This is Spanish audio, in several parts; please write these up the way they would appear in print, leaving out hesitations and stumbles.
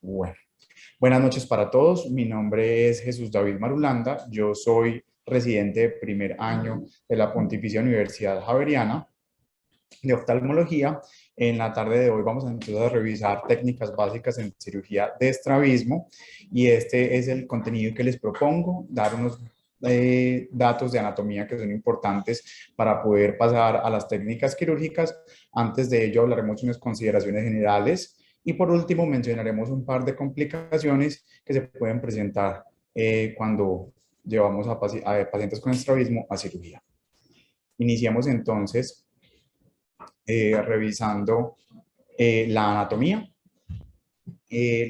Bueno, buenas noches para todos. Mi nombre es Jesús David Marulanda. Yo soy residente de primer año de la Pontificia Universidad Javeriana de Oftalmología. En la tarde de hoy vamos entonces a revisar técnicas básicas en cirugía de estrabismo y este es el contenido que les propongo, dar unos datos de anatomía que son importantes para poder pasar a las técnicas quirúrgicas. Antes de ello hablaremos de unas consideraciones generales y por último mencionaremos un par de complicaciones que se pueden presentar cuando llevamos a pacientes con estrabismo a cirugía. Iniciamos entonces revisando la anatomía.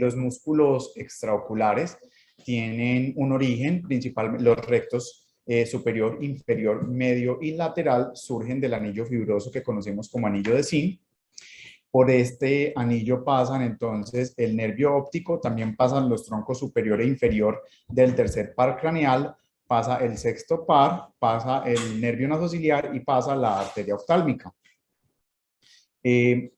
Los músculos extraoculares tienen un origen, principalmente los rectos superior, inferior, medio y lateral surgen del anillo fibroso que conocemos como anillo de Zinc. Por este anillo pasan entonces el nervio óptico, también pasan los troncos superior e inferior del tercer par craneal, pasa el sexto par, pasa el nervio nasociliar y pasa la arteria oftálmica. El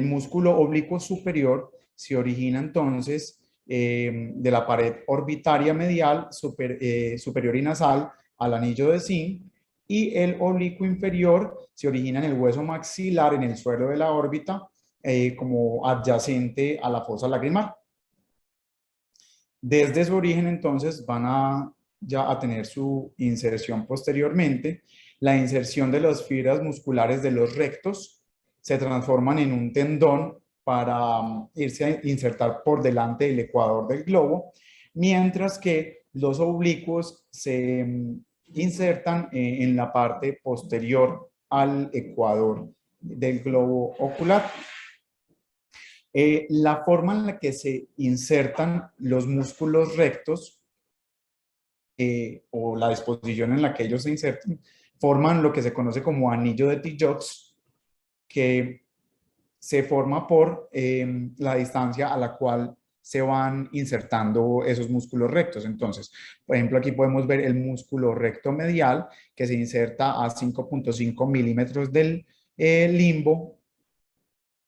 músculo oblicuo superior se origina entonces de la pared orbitaria medial superior y nasal al anillo de Zinc, y el oblicuo inferior se origina en el hueso maxilar, en el suelo de la órbita, como adyacente a la fosa lagrimal. Desde su origen entonces ya a tener su inserción posteriormente. La inserción de las fibras musculares de los rectos se transforman en un tendón para irse a insertar por delante del ecuador del globo, mientras que los oblicuos se insertan en la parte posterior al ecuador del globo ocular. La forma en la que se insertan los músculos rectos o la disposición en la que ellos se insertan forman lo que se conoce como anillo de Tijox, que se forma por la distancia a la cual se van insertando esos músculos rectos. Entonces, por ejemplo, aquí podemos ver el músculo recto medial que se inserta a 5.5 milímetros del limbo,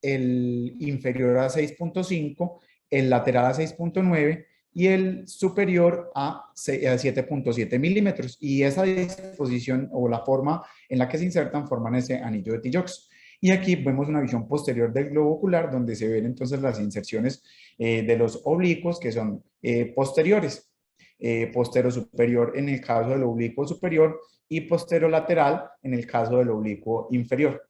el inferior a 6.5, el lateral a 6.9 y el superior a 7.7 milímetros. Y esa disposición o la forma en la que se insertan forman ese anillo de Tijox. Y aquí vemos una visión posterior del globo ocular donde se ven entonces las inserciones de los oblicuos que son posteriores. Postero superior en el caso del oblicuo superior y postero lateral en el caso del oblicuo inferior.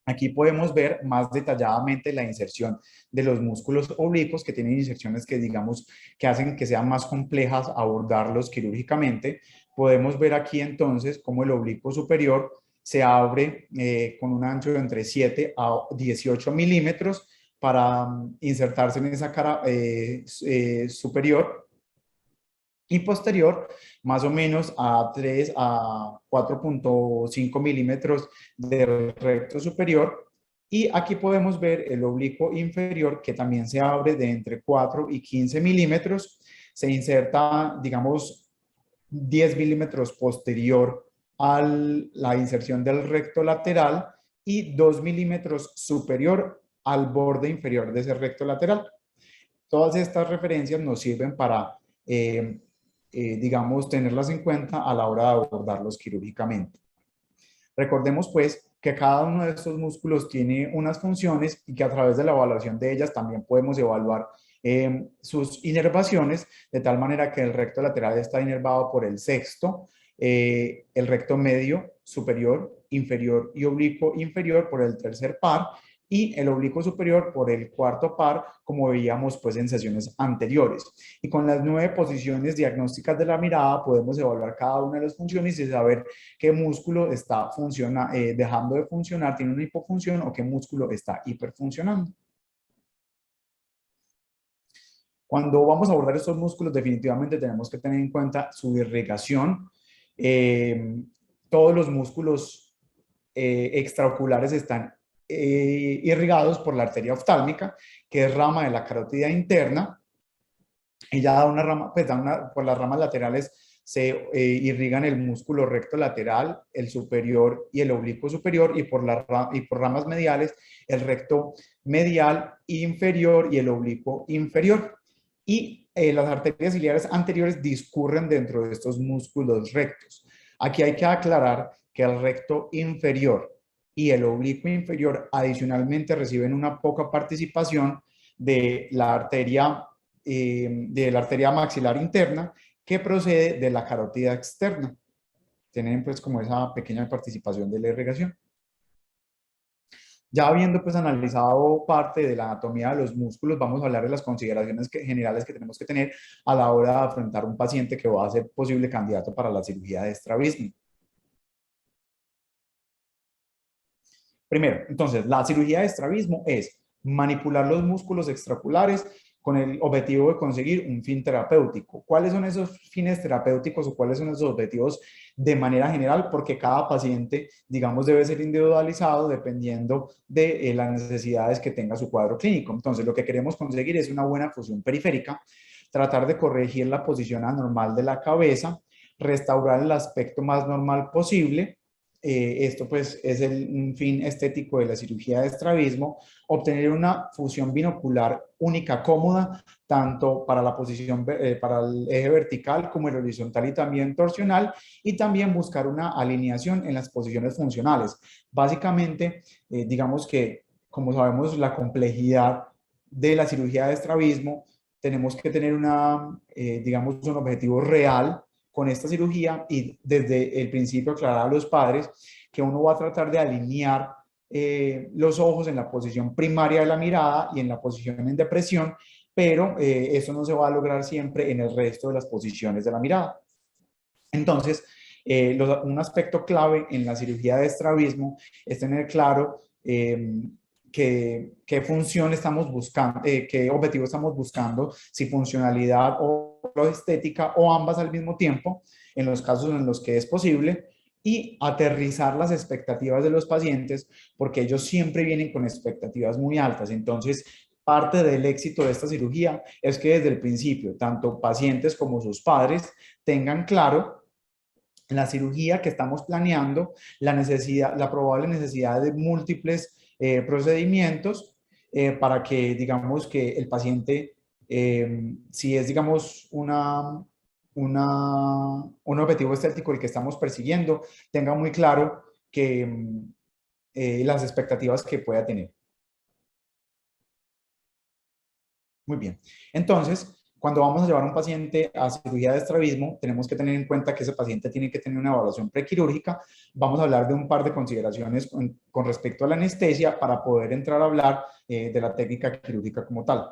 Aquí podemos ver más detalladamente la inserción de los músculos oblicuos que tienen inserciones que digamos que hacen que sean más complejas abordarlos quirúrgicamente. Podemos ver aquí entonces cómo el oblicuo superior se abre con un ancho de entre 7 a 18 milímetros para insertarse en esa cara superior, y posterior más o menos a 3 a 4.5 milímetros del recto superior. Y aquí podemos ver el oblicuo inferior que también se abre de entre 4 y 15 milímetros. Se inserta, digamos, 10 milímetros posterior a la inserción del recto lateral y 2 milímetros superior al borde inferior de ese recto lateral. Todas estas referencias nos sirven para digamos, tenerlas en cuenta a la hora de abordarlos quirúrgicamente. Recordemos pues que cada uno de estos músculos tiene unas funciones y que a través de la evaluación de ellas también podemos evaluar sus inervaciones, de tal manera que el recto lateral está inervado por el sexto, el recto medio, superior, inferior y oblicuo inferior por el tercer par, y el oblicuo superior por el cuarto par, como veíamos pues en sesiones anteriores. Y con las 9 posiciones diagnósticas de la mirada podemos evaluar cada una de las funciones y saber qué músculo está dejando de funcionar, tiene una hipofunción, o qué músculo está hiperfuncionando. Cuando vamos a abordar estos músculos, definitivamente tenemos que tener en cuenta su irrigación. Todos los músculos extraoculares están irrigados por la arteria oftálmica, que es rama de la carótida interna. Ella da una rama, pues por las ramas laterales se irrigan el músculo recto lateral, el superior y el oblicuo superior, y por ramas mediales, el recto medial inferior y el oblicuo inferior. Y las arterias ciliares anteriores discurren dentro de estos músculos rectos. Aquí hay que aclarar que el recto inferior y el oblicuo inferior adicionalmente reciben una poca participación de la arteria maxilar interna que procede de la carótida externa. Tienen pues como esa pequeña participación de la irrigación. Ya habiendo pues analizado parte de la anatomía de los músculos, vamos a hablar de las consideraciones generales que tenemos que tener a la hora de afrontar un paciente que va a ser posible candidato para la cirugía de estrabismo. Primero, entonces, la cirugía de estrabismo es manipular los músculos extraculares con el objetivo de conseguir un fin terapéutico. ¿Cuáles son esos fines terapéuticos o cuáles son esos objetivos de manera general? Porque cada paciente, digamos, debe ser individualizado dependiendo de las necesidades que tenga su cuadro clínico. Entonces, lo que queremos conseguir es una buena fusión periférica, tratar de corregir la posición anormal de la cabeza, restaurar el aspecto más normal posible. Esto pues es un fin estético de la cirugía de estrabismo, obtener una fusión binocular única cómoda, tanto para la posición, para el eje vertical como el horizontal y también torsional, y también buscar una alineación en las posiciones funcionales. Básicamente, digamos que, como sabemos, la complejidad de la cirugía de estrabismo, tenemos que tener digamos, un objetivo real con esta cirugía y desde el principio aclarar a los padres que uno va a tratar de alinear los ojos en la posición primaria de la mirada y en la posición en depresión, pero eso no se va a lograr siempre en el resto de las posiciones de la mirada. Entonces, un aspecto clave en la cirugía de estrabismo es tener claro qué función estamos buscando, qué objetivo estamos buscando, si funcionalidad o estética o ambas al mismo tiempo, en los casos en los que es posible, y aterrizar las expectativas de los pacientes, porque ellos siempre vienen con expectativas muy altas. Entonces, parte del éxito de esta cirugía es que desde el principio, tanto pacientes como sus padres tengan claro la cirugía que estamos planeando, la probable necesidad de múltiples procedimientos para que, digamos, que el paciente, si es, digamos, un objetivo estético el que estamos persiguiendo, tenga muy claro que las expectativas que pueda tener. Muy bien. Entonces, cuando vamos a llevar a un paciente a cirugía de estrabismo, tenemos que tener en cuenta que ese paciente tiene que tener una evaluación prequirúrgica. Vamos a hablar de un par de consideraciones con respecto a la anestesia para poder entrar a hablar de la técnica quirúrgica como tal.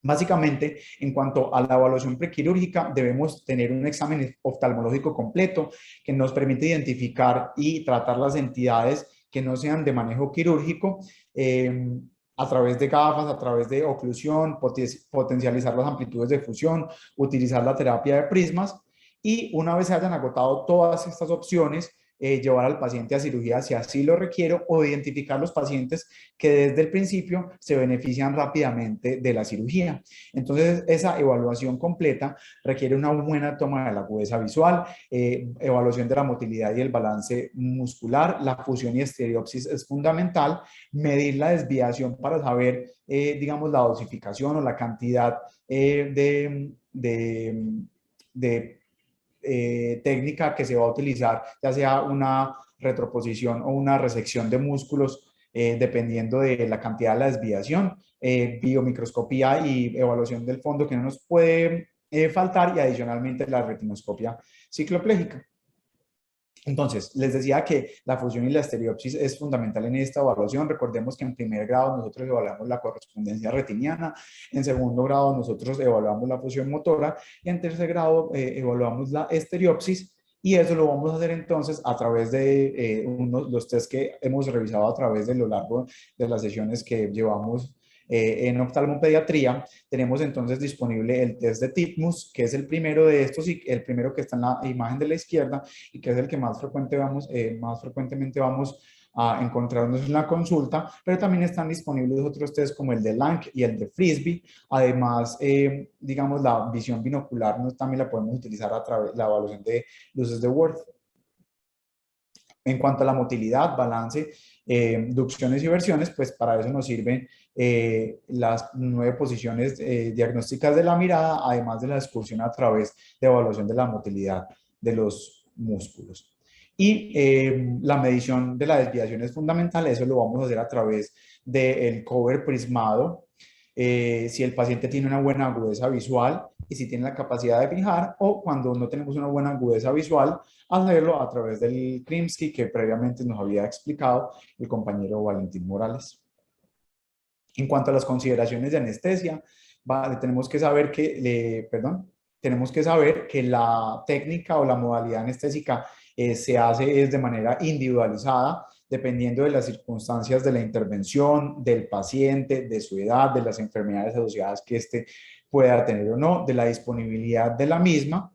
Básicamente, en cuanto a la evaluación prequirúrgica, debemos tener un examen oftalmológico completo que nos permite identificar y tratar las entidades que no sean de manejo quirúrgico, a través de gafas, a través de oclusión, potencializar las amplitudes de fusión, utilizar la terapia de prismas, y una vez se hayan agotado todas estas opciones, llevar al paciente a cirugía si así lo requiero, o identificar los pacientes que desde el principio se benefician rápidamente de la cirugía. Entonces, esa evaluación completa requiere una buena toma de la agudeza visual, evaluación de la motilidad y el balance muscular, la fusión y estereopsis es fundamental, medir la desviación para saber, digamos, la dosificación o la cantidad de técnica que se va a utilizar, ya sea una retroposición o una resección de músculos, dependiendo de la cantidad de la desviación, biomicroscopía y evaluación del fondo que no nos puede faltar, y adicionalmente la retinoscopia cicloplégica. Entonces, les decía que la fusión y la estereopsis es fundamental en esta evaluación. Recordemos que en primer grado nosotros evaluamos la correspondencia retiniana, en segundo grado nosotros evaluamos la fusión motora, y en tercer grado evaluamos la estereopsis, y eso lo vamos a hacer entonces a través de los test que hemos revisado a través de lo largo de las sesiones que llevamos en oftalmopediatría. Tenemos entonces disponible el test de Titmus, que es el primero de estos y el primero que está en la imagen de la izquierda, y que es el que más frecuentemente vamos a encontrarnos en la consulta, pero también están disponibles otros test como el de Lange y el de Frisbee. Además, digamos, la visión binocular también la podemos utilizar a través de la evaluación de luces de Worth. En cuanto a la motilidad, balance, ducciones y versiones, pues para eso nos sirven las 9 posiciones diagnósticas de la mirada, además de la excursión a través de evaluación de la motilidad de los músculos. Y la medición de la desviación es fundamental, eso lo vamos a hacer a través del cover prismado, si el paciente tiene una buena agudeza visual y si tiene la capacidad de fijar, o cuando no tenemos una buena agudeza visual, hacerlo a través del Krimsky que previamente nos había explicado el compañero Valentín Morales. En cuanto a las consideraciones de anestesia, tenemos que saber que, tenemos que saber que la técnica o la modalidad anestésica se hace es de manera individualizada, dependiendo de las circunstancias de la intervención, del paciente, de su edad, de las enfermedades asociadas que éste pueda tener o no, de la disponibilidad de la misma,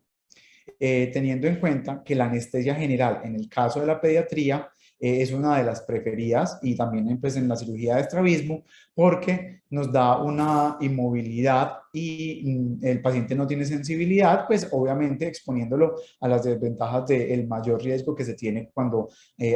teniendo en cuenta que la anestesia general, en el caso de la pediatría, es una de las preferidas y también pues, en la cirugía de estrabismo, porque nos da una inmovilidad y el paciente no tiene sensibilidad, pues obviamente exponiéndolo a las desventajas del mayor riesgo que se tiene cuando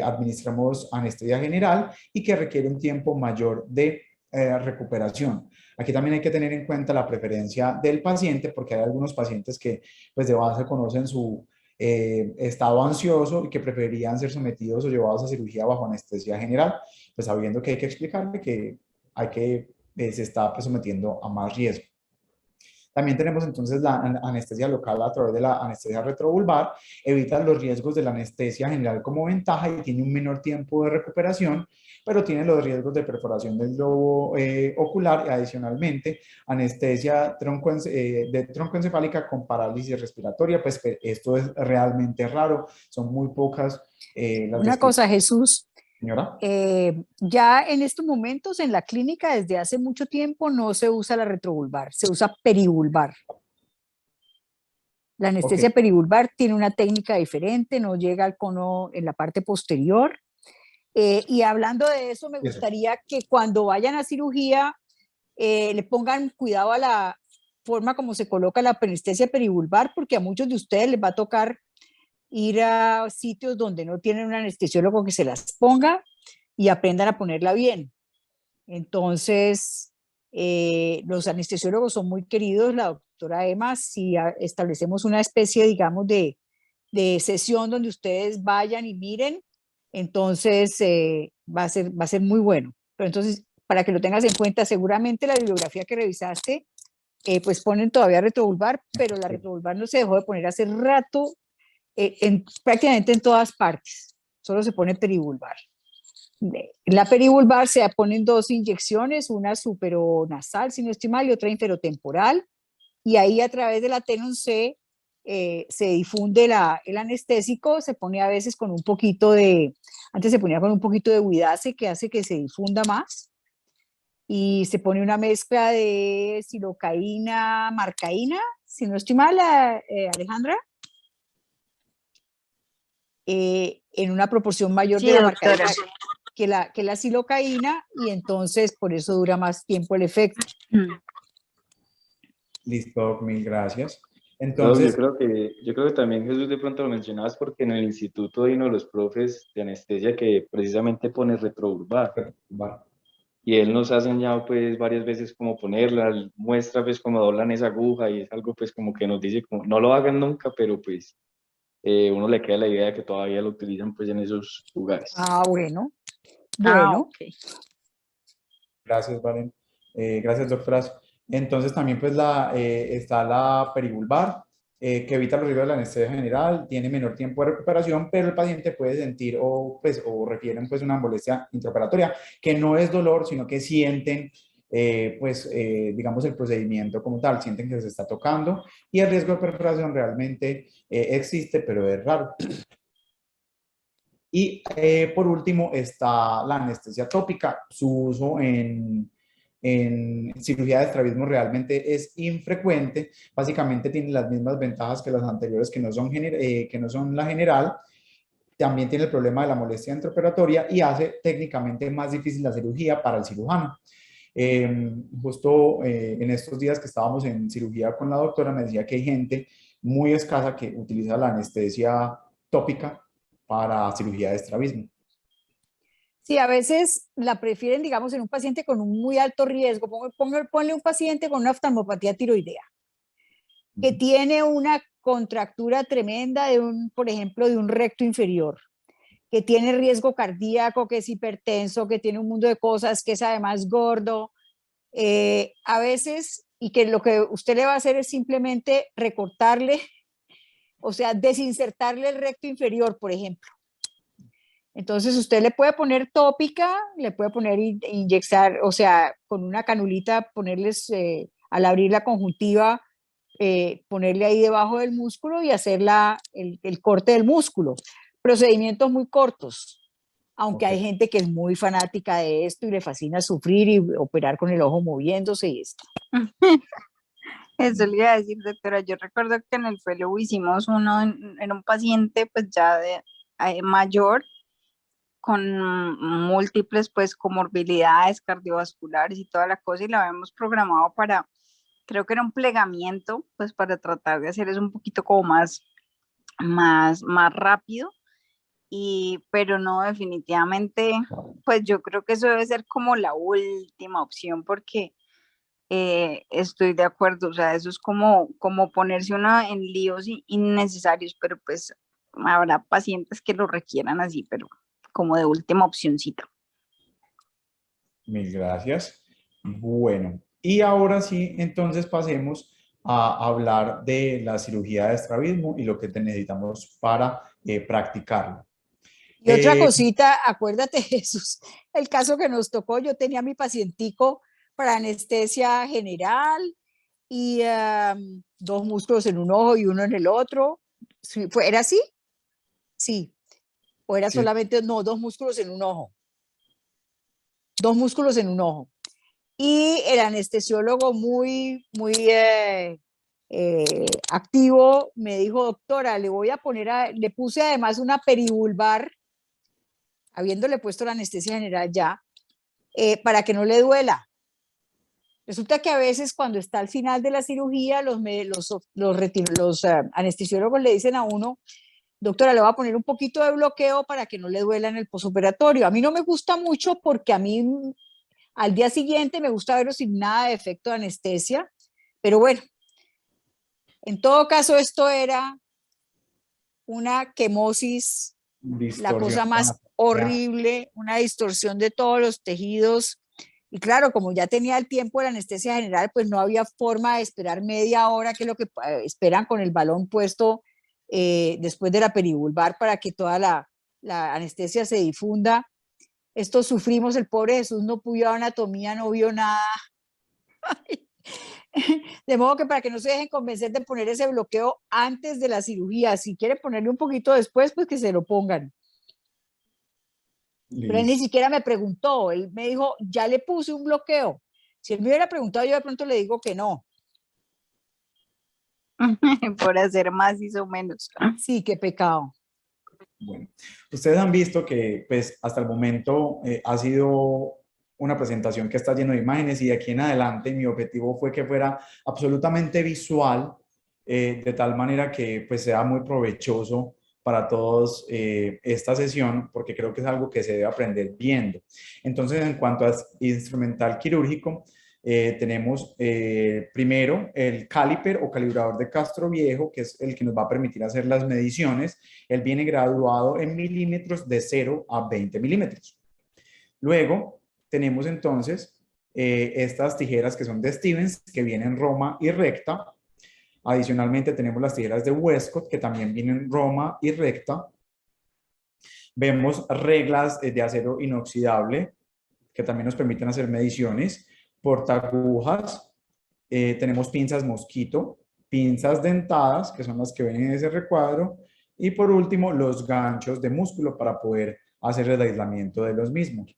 administramos anestesia general y que requiere un tiempo mayor de recuperación. Aquí también hay que tener en cuenta la preferencia del paciente, porque hay algunos pacientes que pues de base conocen su estado ansioso y que preferirían ser sometidos o llevados a cirugía bajo anestesia general, pues sabiendo que hay que explicarle que hay que se está pues, sometiendo a más riesgo. También tenemos entonces la anestesia local a través de la anestesia retrovulvar, evita los riesgos de la anestesia general como ventaja y tiene un menor tiempo de recuperación, pero tiene los riesgos de perforación del globo ocular y adicionalmente anestesia de troncoencefálica con parálisis respiratoria, pues esto es realmente raro, son muy pocas las Una cosa, Jesús, Señora. ya en estos momentos en la clínica desde hace mucho tiempo no se usa la retrovulvar, se usa perivulvar. La anestesia perivulvar tiene una técnica diferente, no llega al cono en la parte posterior. Y hablando de eso, me gustaría que cuando vayan a cirugía le pongan cuidado a la forma como se coloca la anestesia perivulvar, porque a muchos de ustedes les va a tocar ir a sitios donde no tienen un anestesiólogo que se las ponga y aprendan a ponerla bien. Entonces, los anestesiólogos son muy queridos, la doctora Emma, si establecemos una especie, digamos, de sesión donde ustedes vayan y miren, entonces va a ser muy bueno. Pero entonces, para que lo tengas en cuenta, seguramente la bibliografía que revisaste, pues ponen todavía retrovulvar, pero la retrovulvar no se dejó de poner hace rato prácticamente en todas partes, solo se pone perivulvar. La perivulvar se ponen 2 inyecciones, una superonasal, si no estoy mal, y otra inferotemporal, y ahí a través de la Tenon C se difunde el anestésico, se pone a veces con un poquito de, antes se ponía con un poquito de Widace que hace que se difunda más, y se pone una mezcla de silocaína, marcaína, si no estoy mal, Alejandra, en una proporción mayor Sí, de la doctora. marcaína que la silocaína, y entonces por eso dura más tiempo el efecto. Listo, mil gracias. No, Entonces, yo creo que también Jesús de pronto lo mencionabas porque en el instituto hay uno de los profes de anestesia que precisamente pone retrovulvar y él nos ha enseñado pues varias veces cómo ponerla, muestra pues cómo doblan esa aguja y es algo pues como que nos dice como no lo hagan nunca, pero pues uno le queda la idea de que todavía lo utilizan pues en esos lugares. Ah, bueno. Okay. Gracias, Valen. Gracias, doctoras. Entonces también pues está la perivulvar, que evita los riesgos de la anestesia general, tiene menor tiempo de recuperación, pero el paciente puede sentir o refieren pues una molestia intraoperatoria, que no es dolor, sino que sienten digamos el procedimiento como tal, sienten que se está tocando y el riesgo de perforación realmente existe, pero es raro. Y por último está la anestesia tópica. Su uso en cirugía de estrabismo realmente es infrecuente. Básicamente tiene las mismas ventajas que las anteriores, que no son la general. también tiene el problema de la molestia intraoperatoria y hace técnicamente más difícil la cirugía para el cirujano. Justo en estos días que estábamos en cirugía con la doctora, me decía que hay gente muy escasa que utiliza la anestesia tópica para cirugía de estrabismo. Sí, a veces la prefieren, digamos, en un paciente con un muy alto riesgo. Ponle un paciente con una oftalmopatía tiroidea, que tiene una contractura tremenda de por ejemplo, de un recto inferior, que tiene riesgo cardíaco, que es hipertenso, que tiene un mundo de cosas, que es además gordo. A veces, y que lo que usted le va a hacer es simplemente recortarle, o sea, desinsertarle el recto inferior, por ejemplo. Entonces usted le puede poner tópica, le puede poner inyectar, o sea, con una canulita, ponerles al abrir la conjuntiva, ponerle ahí debajo del músculo y hacer el corte del músculo. Procedimientos muy cortos, aunque hay gente que es muy fanática de esto y le fascina sufrir y operar con el ojo moviéndose y esto. Eso le iba a decir, doctora. Yo recuerdo que en el fellow hicimos uno en un paciente pues ya de mayor, con múltiples pues comorbilidades cardiovasculares y toda la cosa, y la habíamos programado para, creo que era un plegamiento, pues para tratar de hacer eso un poquito como más rápido, pero no, definitivamente, pues yo creo que eso debe ser como la última opción, porque estoy de acuerdo, o sea, eso es como ponerse uno en líos innecesarios, pero pues habrá pacientes que lo requieran así, pero como de última opcióncita. Mil gracias. Bueno, y ahora sí, entonces pasemos a hablar de la cirugía de estrabismo y lo que necesitamos para practicarlo. Y otra cosita, acuérdate, Jesús, el caso que nos tocó, yo tenía a mi pacientico para anestesia general y 2 músculos en un ojo y uno en el otro. ¿Era así? Sí. ¿O era solamente, no, 2 músculos en un ojo? 2 músculos en un ojo. Y el anestesiólogo muy activo me dijo, doctora, le voy a poner, le puse además una perivulvar, habiéndole puesto la anestesia general ya, para que no le duela. Resulta que a veces cuando está al final de la cirugía, los anestesiólogos le dicen a uno, doctora, le voy a poner un poquito de bloqueo para que no le duela en el posoperatorio. A mí no me gusta mucho porque a mí al día siguiente me gusta verlo sin nada de efecto de anestesia, pero bueno, en todo caso esto era una quemosis, la cosa más horrible, una distorsión de todos los tejidos. Y claro, como ya tenía el tiempo de la anestesia general, pues no había forma de esperar media hora, que es lo que esperan con el balón puesto después de la perivulvar para que toda la anestesia se difunda. Esto sufrimos, el pobre Jesús no pudo anatomía, no vio nada. De modo que para que no se dejen convencer de poner ese bloqueo antes de la cirugía, si quiere ponerle un poquito después, pues que se lo pongan. Listo. Pero él ni siquiera me preguntó, él me dijo, ya le puse un bloqueo. Si él me hubiera preguntado, yo de pronto le digo que no. Por hacer más hizo menos. Sí, qué pecado. Bueno, ustedes han visto que pues hasta el momento ha sido una presentación que está lleno de imágenes y de aquí en adelante mi objetivo fue que fuera absolutamente visual, de tal manera que pues sea muy provechoso para todos esta sesión, porque creo que es algo que se debe aprender viendo. Entonces, en cuanto a instrumental quirúrgico, tenemos primero el caliper o calibrador de Castroviejo, que es el que nos va a permitir hacer las mediciones. Él viene graduado en milímetros de 0 a 20 milímetros. Luego tenemos entonces estas tijeras que son de Stevens, que vienen Roma y recta. Adicionalmente tenemos las tijeras de Westcott, que también vienen Roma y recta. Vemos reglas de acero inoxidable, que también nos permiten hacer mediciones. Portaagujas, tenemos pinzas mosquito, pinzas dentadas, que son las que ven en ese recuadro, y por último los ganchos de músculo para poder hacer el aislamiento de los mismos.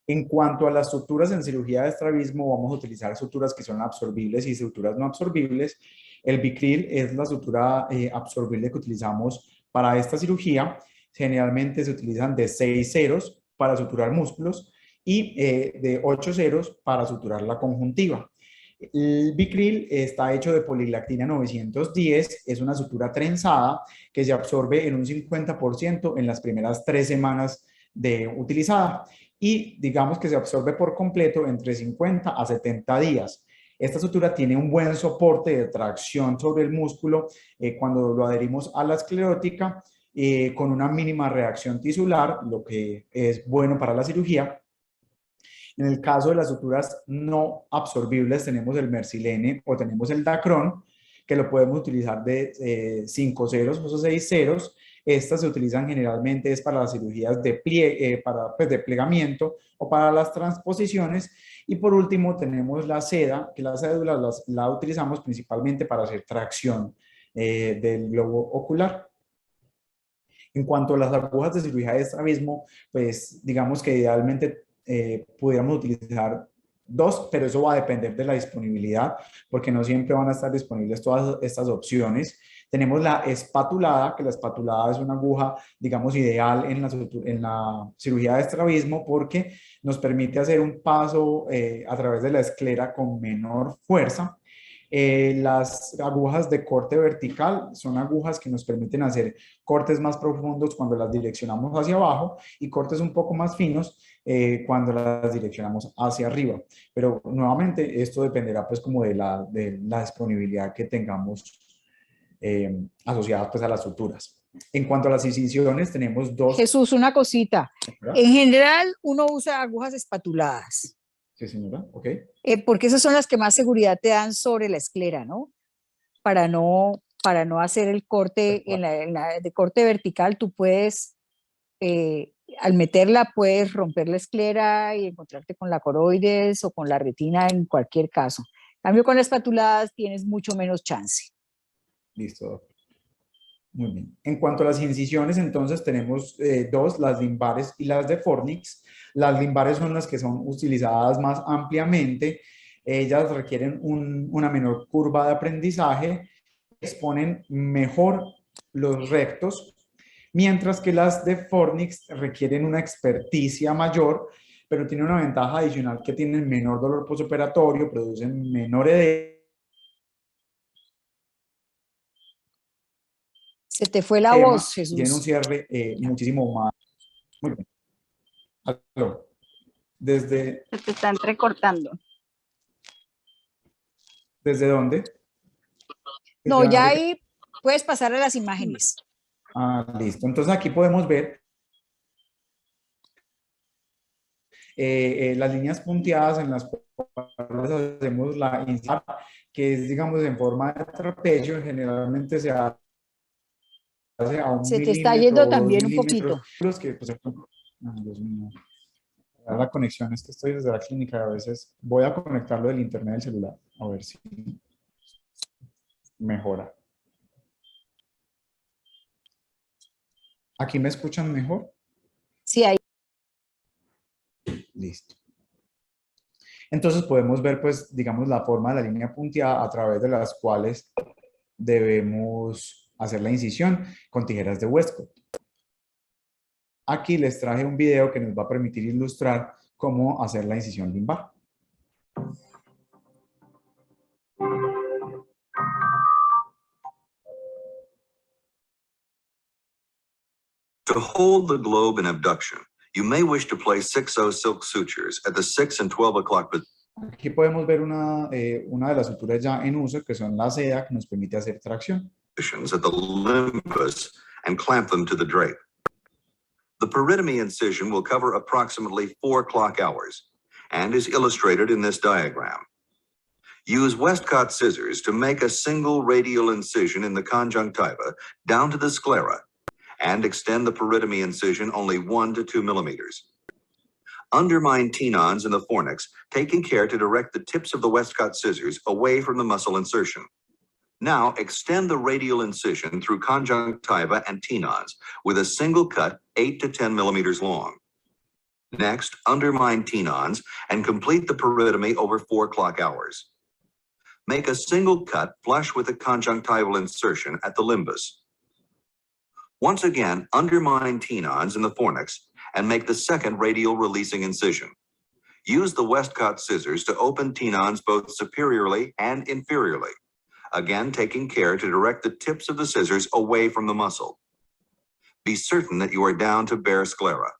En cuanto a las suturas en cirugía de estrabismo, vamos a utilizar suturas que son absorbibles y suturas no absorbibles. El Vicryl es la sutura absorbible que utilizamos para esta cirugía generalmente se utilizan de 6 ceros para suturar músculos y de 8 ceros para suturar la conjuntiva. El Vicryl está hecho de polilactina 910, es una sutura trenzada que se absorbe en un 50% en las primeras 3 semanas de utilizada y digamos que se absorbe por completo entre 50 a 70 días. Esta sutura tiene un buen soporte de tracción sobre el músculo cuando lo adherimos a la esclerótica con una mínima reacción tisular, lo que es bueno para la cirugía. En el caso de las suturas no absorbibles tenemos el Mercilene o tenemos el Dacron, que lo podemos utilizar de 5 ceros o 6 ceros. Estas se utilizan generalmente es para las cirugías de, de plegamiento o para las transposiciones. Y por último tenemos la seda, que la cédula la utilizamos principalmente para hacer tracción del globo ocular. En cuanto a las agujas de cirugía de estrabismo, pues digamos que idealmente pudiéramos utilizar 2, pero eso va a depender de la disponibilidad, porque no siempre van a estar disponibles todas estas opciones. Tenemos la espatulada, que la espatulada es una aguja, digamos, ideal en la cirugía de estrabismo porque nos permite hacer un paso a través de la esclera con menor fuerza. Las agujas de corte vertical son agujas que nos permiten hacer cortes más profundos cuando las direccionamos hacia abajo y cortes un poco más finos cuando las direccionamos hacia arriba. Pero nuevamente esto dependerá pues como de la disponibilidad que tengamos asociadas pues a las suturas. En cuanto a las incisiones tenemos 2. Jesús, una cosita. ¿Verdad? En general uno usa agujas espatuladas. Sí, señora, ok. Porque esas son las que más seguridad te dan sobre la esclera, ¿no? Para no hacer el corte de corte vertical, tú puedes, al meterla, puedes romper la esclera y encontrarte con la coroides o con la retina en cualquier caso. En cambio, con las espatuladas tienes mucho menos chance. Listo. Muy bien. En cuanto a las incisiones, entonces tenemos 2, las limbares y las de fornix. Las limbares son las que son utilizadas más ampliamente. Ellas requieren una menor curva de aprendizaje, exponen mejor los rectos, mientras que las de fornix requieren una experticia mayor, pero tienen una ventaja adicional que tienen menor dolor postoperatorio, producen menor edema. Se te fue la voz, Jesús. Tiene un cierre muchísimo más. Muy bien. Aló. Desde... Se te está entrecortando. ¿Desde dónde? No, ya ahí puedes pasar a las imágenes. Ah, listo. Entonces aquí podemos ver las líneas punteadas en las cuales hacemos la incisión, que es, digamos, en forma de trapecio. Generalmente se hace a 1 Se te está yendo también un poquito. Los que, pues, Dios mío. La conexión es que estoy desde la clínica y a veces voy a conectarlo del internet del celular a ver si mejora. ¿Aquí me escuchan mejor? Sí, ahí. Listo. Entonces podemos ver, pues, digamos, la forma de la línea punteada a través de las cuales debemos hacer la incisión con tijeras de Westcott. Aquí les traje un video que nos va a permitir ilustrar cómo hacer la incisión limbar. To hold the globe in abduction, you may wish to place 6/0 silk sutures at the 6 and 12 o'clock position. Aquí podemos ver una de las suturas ya en uso, que son la seda, que nos permite hacer tracción. At the limbus and clamp them to the drape. The peritomy incision will cover approximately 4 clock hours and is illustrated in this diagram. Use Westcott scissors to make a single radial incision in the conjunctiva down to the sclera and extend the peritomy incision only 1 to 2 millimeters. Undermine tenons in the fornix, taking care to direct the tips of the Westcott scissors away from the muscle insertion. Now extend the radial incision through conjunctiva and tenons with a single cut 8 to 10 millimeters long. Next, undermine tenons and complete the peritomy over 4 clock hours. Make a single cut flush with the conjunctival insertion at the limbus. Once again, undermine tenons in the fornix and make the second radial releasing incision. Use the Westcott scissors to open tenons both superiorly and inferiorly, again taking care to direct the tips of the scissors away from the muscle. Be certain that you are down to bare sclera.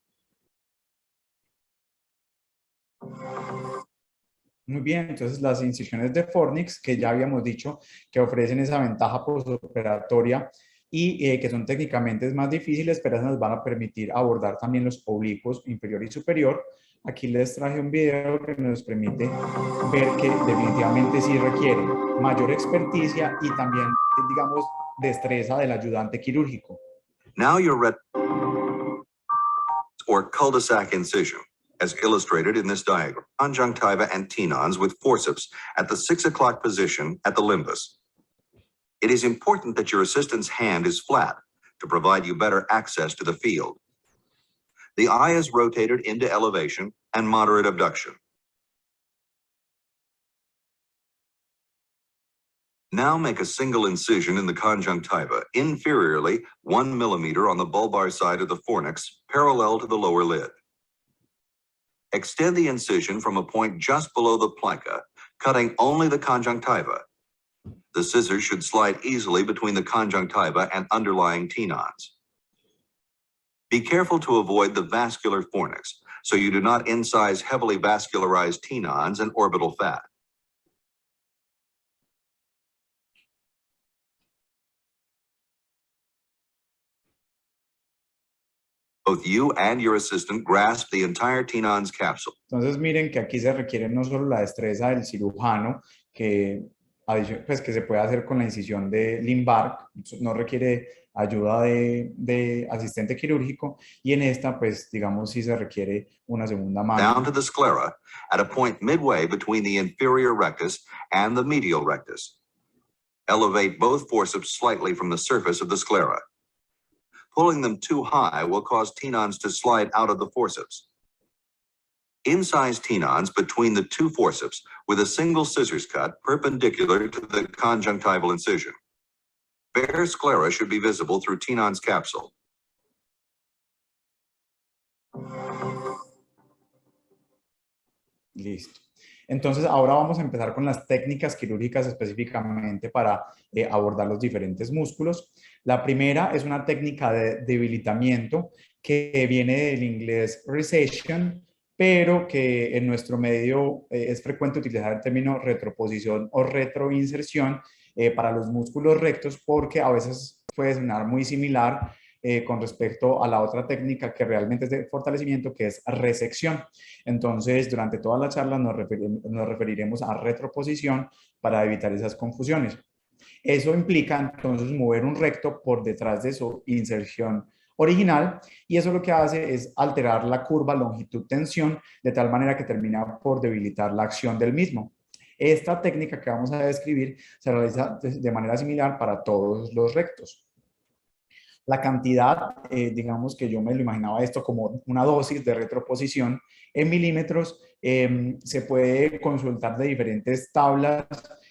Muy bien, entonces las incisiones de fornix, que ya habíamos dicho que ofrecen esa ventaja postoperatoria y que son técnicamente más difíciles, pero nos van a permitir abordar también los oblicuos inferior y superior. Aquí les traje un video que nos permite ver que definitivamente sí requiere mayor experticia y también, digamos, destreza del ayudante quirúrgico. Now you're ready or cul-de-sac incision, as illustrated in this diagram, conjunctiva and tenons with forceps at the 6 o'clock position at the limbus. It is important that your assistant's hand is flat to provide you better access to the field. The eye is rotated into elevation and moderate abduction. Now make a single incision in the conjunctiva, inferiorly 1 millimeter on the bulbar side of the fornix, parallel to the lower lid. Extend the incision from a point just below the plica, cutting only the conjunctiva. The scissors should slide easily between the conjunctiva and underlying tenons. Be careful to avoid the vascular fornix, so you do not incise heavily vascularized tenons and orbital fat. Both you and your assistant grasp the entire tenons capsule. Entonces miren que aquí se requiere no solo la destreza del cirujano, pues, que se puede hacer con la incisión de limbar, no requiere ayuda de asistente quirúrgico, y en esta, pues, digamos, sí se requiere una segunda mano. Down to the sclera at a point midway between the inferior rectus and the medial rectus. Elevate both forceps slightly from the surface of the sclera. Pulling them too high will cause tenons to slide out of the forceps. Incise tenons between the two forceps with a single scissors cut perpendicular to the conjunctival incision. Bare sclera should be visible through tenon's capsule. Listo. Entonces, ahora vamos a empezar con las técnicas quirúrgicas específicamente para abordar los diferentes músculos. La primera es una técnica de debilitamiento que viene del inglés recession, pero que en nuestro medio es frecuente utilizar el término retroposición o retroinserción para los músculos rectos, porque a veces puede sonar muy similar con respecto a la otra técnica que realmente es de fortalecimiento, que es resección. Entonces, durante toda la charla nos referiremos a retroposición para evitar esas confusiones. Eso implica entonces mover un recto por detrás de su inserción original, y eso lo que hace es alterar la curva longitud-tensión de tal manera que termina por debilitar la acción del mismo. Esta técnica que vamos a describir se realiza de manera similar para todos los rectos. La cantidad, digamos que yo me lo imaginaba esto como una dosis de retroposición en milímetros, se puede consultar de diferentes tablas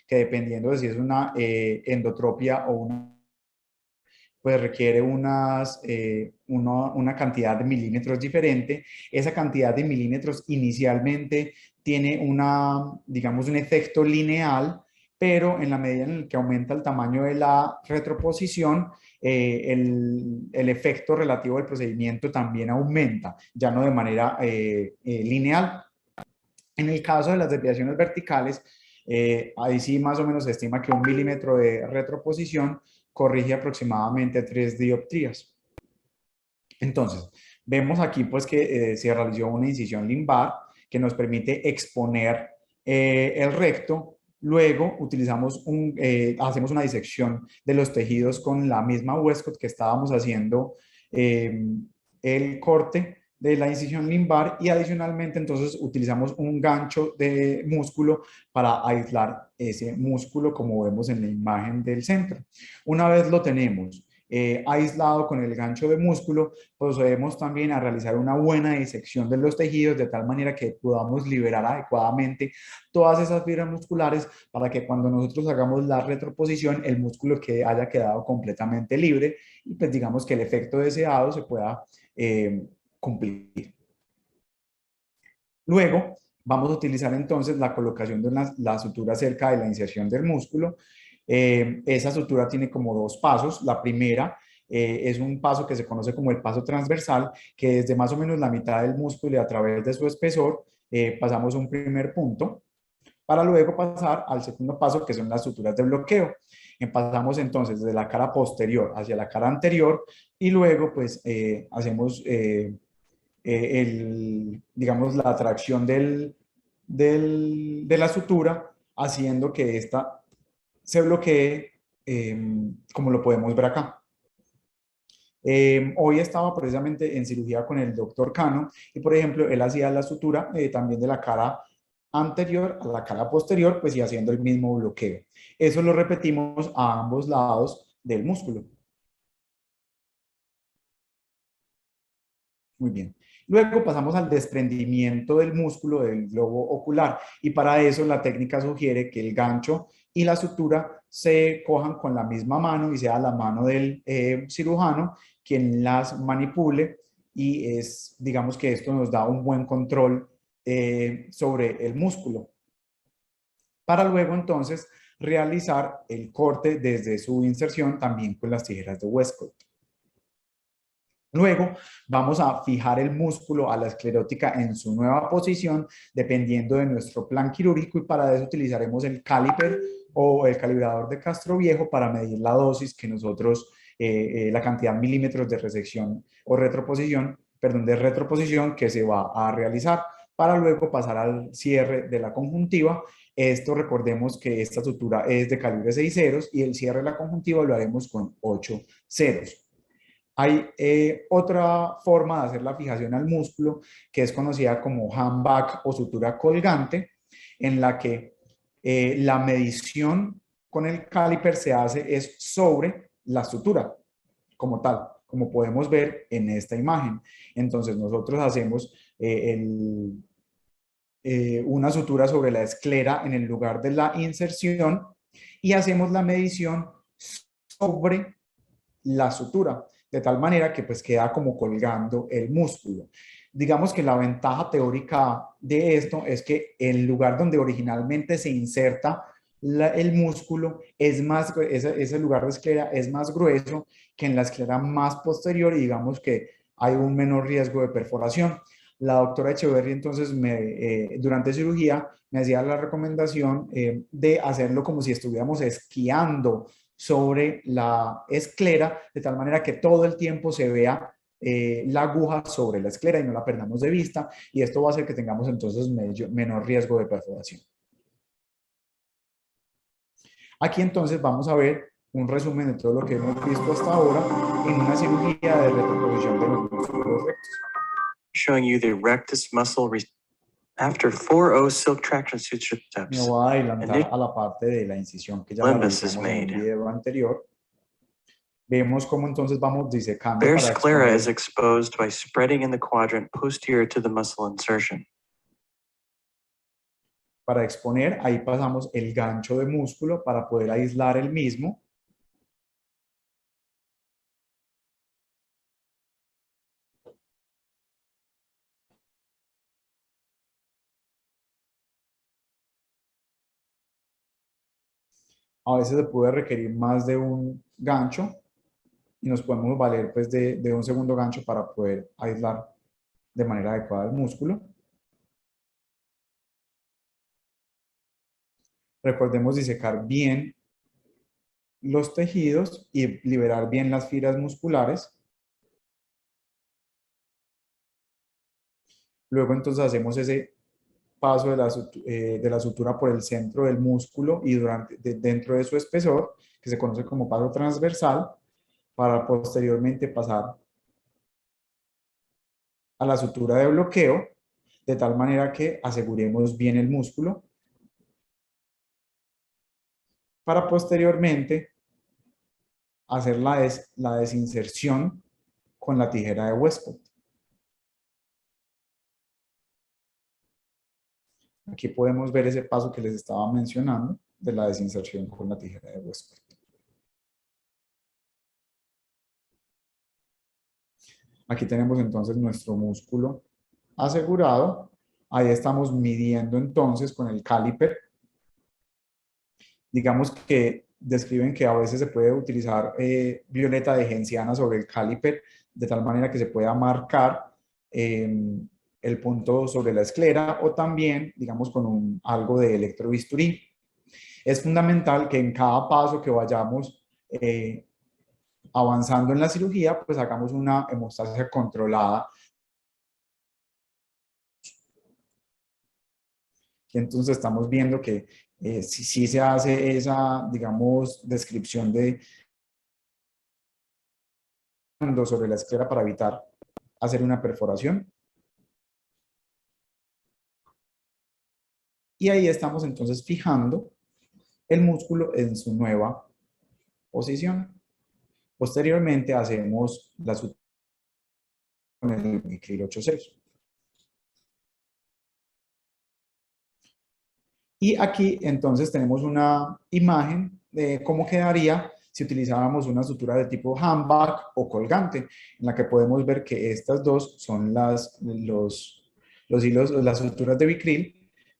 que dependiendo de si es una endotropia o una, pues requiere una cantidad de milímetros diferente. Esa cantidad de milímetros inicialmente tiene digamos, un efecto lineal, pero en la medida en la que aumenta el tamaño de la retroposición, el efecto relativo del procedimiento también aumenta, ya no de manera lineal. En el caso de las desviaciones verticales, ahí sí más o menos se estima que 1 milímetro de retroposición corrige aproximadamente 3 dioptrías. Entonces, vemos aquí pues que se realizó una incisión limbar que nos permite exponer el recto. Luego hacemos una disección de los tejidos con la misma Westcott que estábamos haciendo el corte de la incisión limbar, y adicionalmente entonces utilizamos un gancho de músculo para aislar ese músculo como vemos en la imagen del centro. Una vez lo tenemos aislado con el gancho de músculo, procedemos también a realizar una buena disección de los tejidos de tal manera que podamos liberar adecuadamente todas esas fibras musculares para que cuando nosotros hagamos la retroposición el músculo haya quedado completamente libre y pues digamos que el efecto deseado se pueda cumplir. Luego vamos a utilizar entonces la colocación de la sutura cerca de la inserción del músculo. Esa sutura tiene como dos pasos. La primera es un paso que se conoce como el paso transversal, que desde más o menos la mitad del músculo y a través de su espesor pasamos un primer punto para luego pasar al segundo paso, que son las suturas de bloqueo. Pasamos entonces de la cara posterior hacia la cara anterior y luego pues hacemos digamos la atracción de la sutura haciendo que ésta se bloquee, como lo podemos ver acá. Hoy estaba precisamente en cirugía con el doctor Cano y, por ejemplo, él hacía la sutura también de la cara anterior a la cara posterior, pues y haciendo el mismo bloqueo. Eso lo repetimos a ambos lados del músculo. Muy bien. Luego pasamos al desprendimiento del músculo del globo ocular y para eso la técnica sugiere que el gancho y la sutura se cojan con la misma mano y sea la mano del cirujano quien las manipule y digamos que esto nos da un buen control sobre el músculo. Para luego entonces realizar el corte desde su inserción también con las tijeras de Westcott. Luego vamos a fijar el músculo a la esclerótica en su nueva posición dependiendo de nuestro plan quirúrgico y para eso utilizaremos el caliper o el calibrador de Castroviejo para medir la dosis que nosotros, la cantidad de milímetros de resección o retroposición, perdón, de retroposición que se va a realizar para luego pasar al cierre de la conjuntiva. Esto recordemos que esta sutura es de calibre 6 ceros y el cierre de la conjuntiva lo haremos con 8 ceros. Hay otra forma de hacer la fijación al músculo que es conocida como handback o sutura colgante, en la que la medición con el caliper se hace es sobre la sutura como tal, como podemos ver en esta imagen. Entonces nosotros hacemos una sutura sobre la esclera en el lugar de la inserción y hacemos la medición sobre la sutura, de tal manera que pues queda como colgando el músculo. Digamos que la ventaja teórica de esto es que el lugar donde originalmente se inserta el músculo ese lugar de esclera es más grueso que en la esclera más posterior y digamos que hay un menor riesgo de perforación. La doctora Echeverry entonces durante cirugía me hacía la recomendación de hacerlo como si estuviéramos esquiando sobre la esclera, de tal manera que todo el tiempo se vea la aguja sobre la esclera y no la perdamos de vista, y esto va a hacer que tengamos entonces menor riesgo de perforación. Aquí entonces vamos a ver un resumen de todo lo que hemos visto hasta ahora en una cirugía de retroposición de los músculos rectos. Showing you the rectus muscle after 4-0 silk traction suture steps. Me voy a adelantar a la parte de la incisión que ya la realizamos en un video anterior. Vemos cómo entonces vamos disecando. Bare sclera is exposed by spreading in the quadrant posterior to the muscle insertion. Para exponer, ahí pasamos el gancho de músculo para poder aislar el mismo. A veces se puede requerir más de un gancho y nos podemos valer pues de un segundo gancho para poder aislar de manera adecuada el músculo. Recordemos disecar bien los tejidos y liberar bien las fibras musculares. Luego entonces hacemos ese paso de la sutura por el centro del músculo y dentro de su espesor, que se conoce como paso transversal, para posteriormente pasar a la sutura de bloqueo, de tal manera que aseguremos bien el músculo, para posteriormente hacer la desinserción con la tijera de Westcott. Aquí podemos ver ese paso que les estaba mencionando de la desinserción con la tijera de Westcott. Aquí tenemos entonces nuestro músculo asegurado. Ahí estamos midiendo entonces con el caliper. Digamos que describen que a veces se puede utilizar violeta de genciana sobre el caliper de tal manera que se pueda marcar el punto sobre la esclera, o también, digamos, con algo de electrobisturí. Es fundamental que en cada paso que vayamos avanzando en la cirugía, pues hagamos una hemostasia controlada. Entonces estamos viendo que si se hace esa, digamos, descripción de sobre la esclera para evitar hacer una perforación. Y ahí estamos entonces fijando el músculo en su nueva posición. Posteriormente hacemos la sutura con el Vicryl 86. Y aquí entonces tenemos una imagen de cómo quedaría si utilizáramos una sutura de tipo handbag o colgante, en la que podemos ver que estas dos son los hilos, las suturas de Vicryl,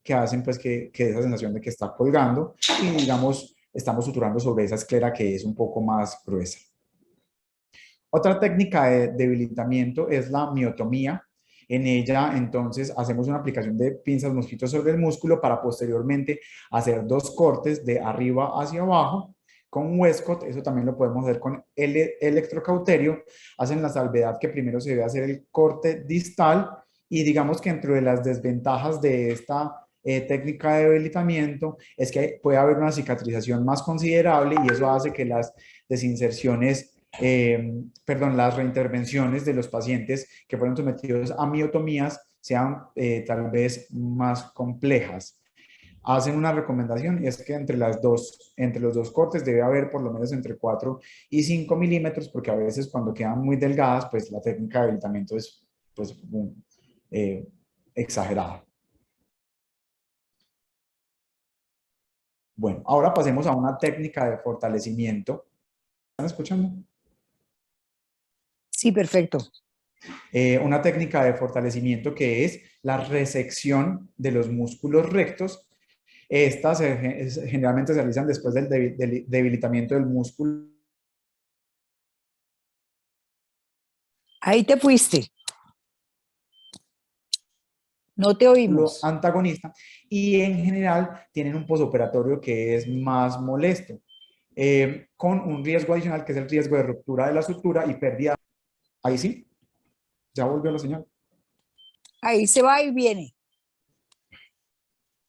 que hacen pues que esa sensación de que está colgando, y digamos estamos suturando sobre esa esclera que es un poco más gruesa. Otra técnica de debilitamiento es la miotomía. En ella, entonces, hacemos una aplicación de pinzas mosquitos sobre el músculo para posteriormente hacer 2 cortes de arriba hacia abajo con Westcott. Eso también lo podemos hacer con electrocauterio. Hacen la salvedad que primero se debe hacer el corte distal, y digamos que entre las desventajas de esta técnica de debilitamiento es que puede haber una cicatrización más considerable, y eso hace que las desinserciones las reintervenciones de los pacientes que fueron sometidos a miotomías sean tal vez más complejas. Hacen una recomendación, y es que entre los dos cortes debe haber por lo menos entre 4 y 5 milímetros, porque a veces cuando quedan muy delgadas, pues la técnica de debilitamiento es pues, exagerada. Bueno, ahora pasemos a una técnica de fortalecimiento. ¿Están escuchando? Sí, perfecto. Una técnica de fortalecimiento que es la resección de los músculos rectos. Estas generalmente se realizan después del debilitamiento del músculo. Ahí te fuiste. No te oímos. Antagonista, y en general tienen un posoperatorio que es más molesto, con un riesgo adicional que es el riesgo de ruptura de la sutura y pérdida. Ahí sí, ya volvió la señal. Ahí se va y viene.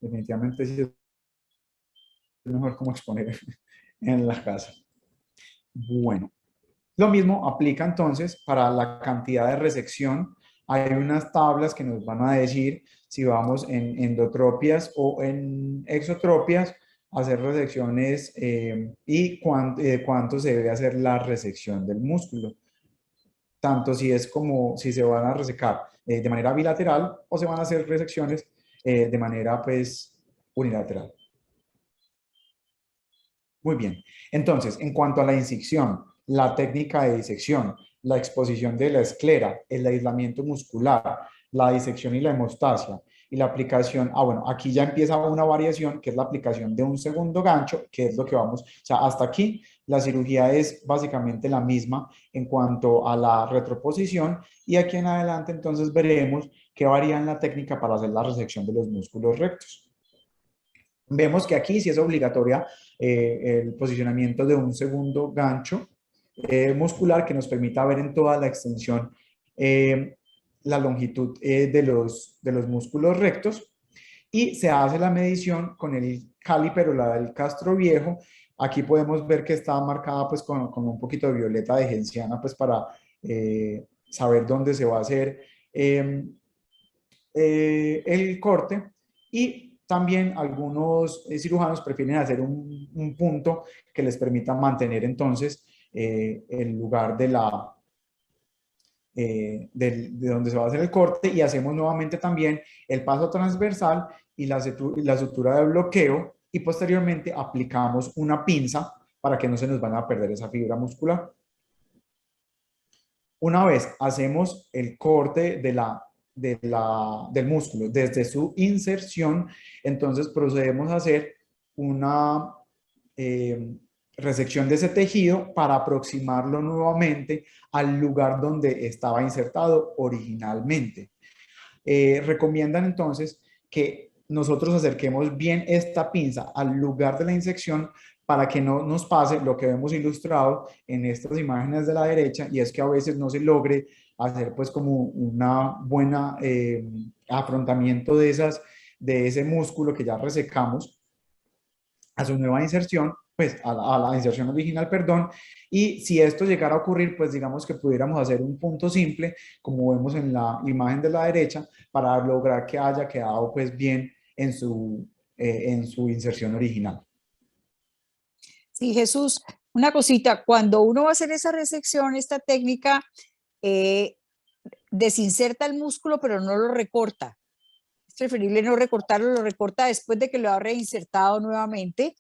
Definitivamente sí es mejor como exponer en la casa. Bueno, lo mismo aplica entonces para la cantidad de resección. Hay unas tablas que nos van a decir si vamos en endotropias o en exotropias a hacer resecciones, y cuánto se debe hacer la resección del músculo. Tanto si es como si se van a resecar de manera bilateral, o se van a hacer resecciones de manera pues unilateral. Muy bien. Entonces, en cuanto a la incisión, la técnica de disección, la exposición de la esclera, el aislamiento muscular, la disección y la hemostasia, y la aplicación, bueno, aquí ya empieza una variación, que es la aplicación de un segundo gancho, que es lo que vamos, o sea, hasta aquí la cirugía es básicamente la misma en cuanto a la retroposición, y aquí en adelante entonces veremos que varía en la técnica para hacer la resección de los músculos rectos. Vemos que aquí sí es obligatoria el posicionamiento de un segundo gancho muscular que nos permita ver en toda la extensión la longitud de los músculos rectos, y se hace la medición con el caliper o la del Castro Viejo. Aquí podemos ver que está marcada pues con un poquito de violeta de genciana, pues para saber dónde se va a hacer el corte. Y también algunos cirujanos prefieren hacer un punto que les permita mantener entonces el lugar de de donde se va a hacer el corte, y hacemos nuevamente también el paso transversal y la sutura de bloqueo, y posteriormente aplicamos una pinza para que no se nos vaya a perder esa fibra muscular. Una vez hacemos el corte del músculo desde su inserción, entonces procedemos a hacer una resección de ese tejido para aproximarlo nuevamente al lugar donde estaba insertado originalmente. Recomiendan entonces que nosotros acerquemos bien esta pinza al lugar de la inyección para que no nos pase lo que vemos ilustrado en estas imágenes de la derecha, y es que a veces no se logre hacer pues como una buena afrontamiento de ese músculo que ya resecamos a su nueva inserción, pues a la inserción original, perdón. Y si esto llegara a ocurrir, pues digamos que pudiéramos hacer un punto simple, como vemos en la imagen de la derecha, para lograr que haya quedado pues bien en su inserción original. Sí, Jesús, una cosita, cuando uno va a hacer esa resección, esta técnica, desinserta el músculo, pero no lo recorta. Es preferible no recortarlo, lo recorta después de que lo ha reinsertado nuevamente,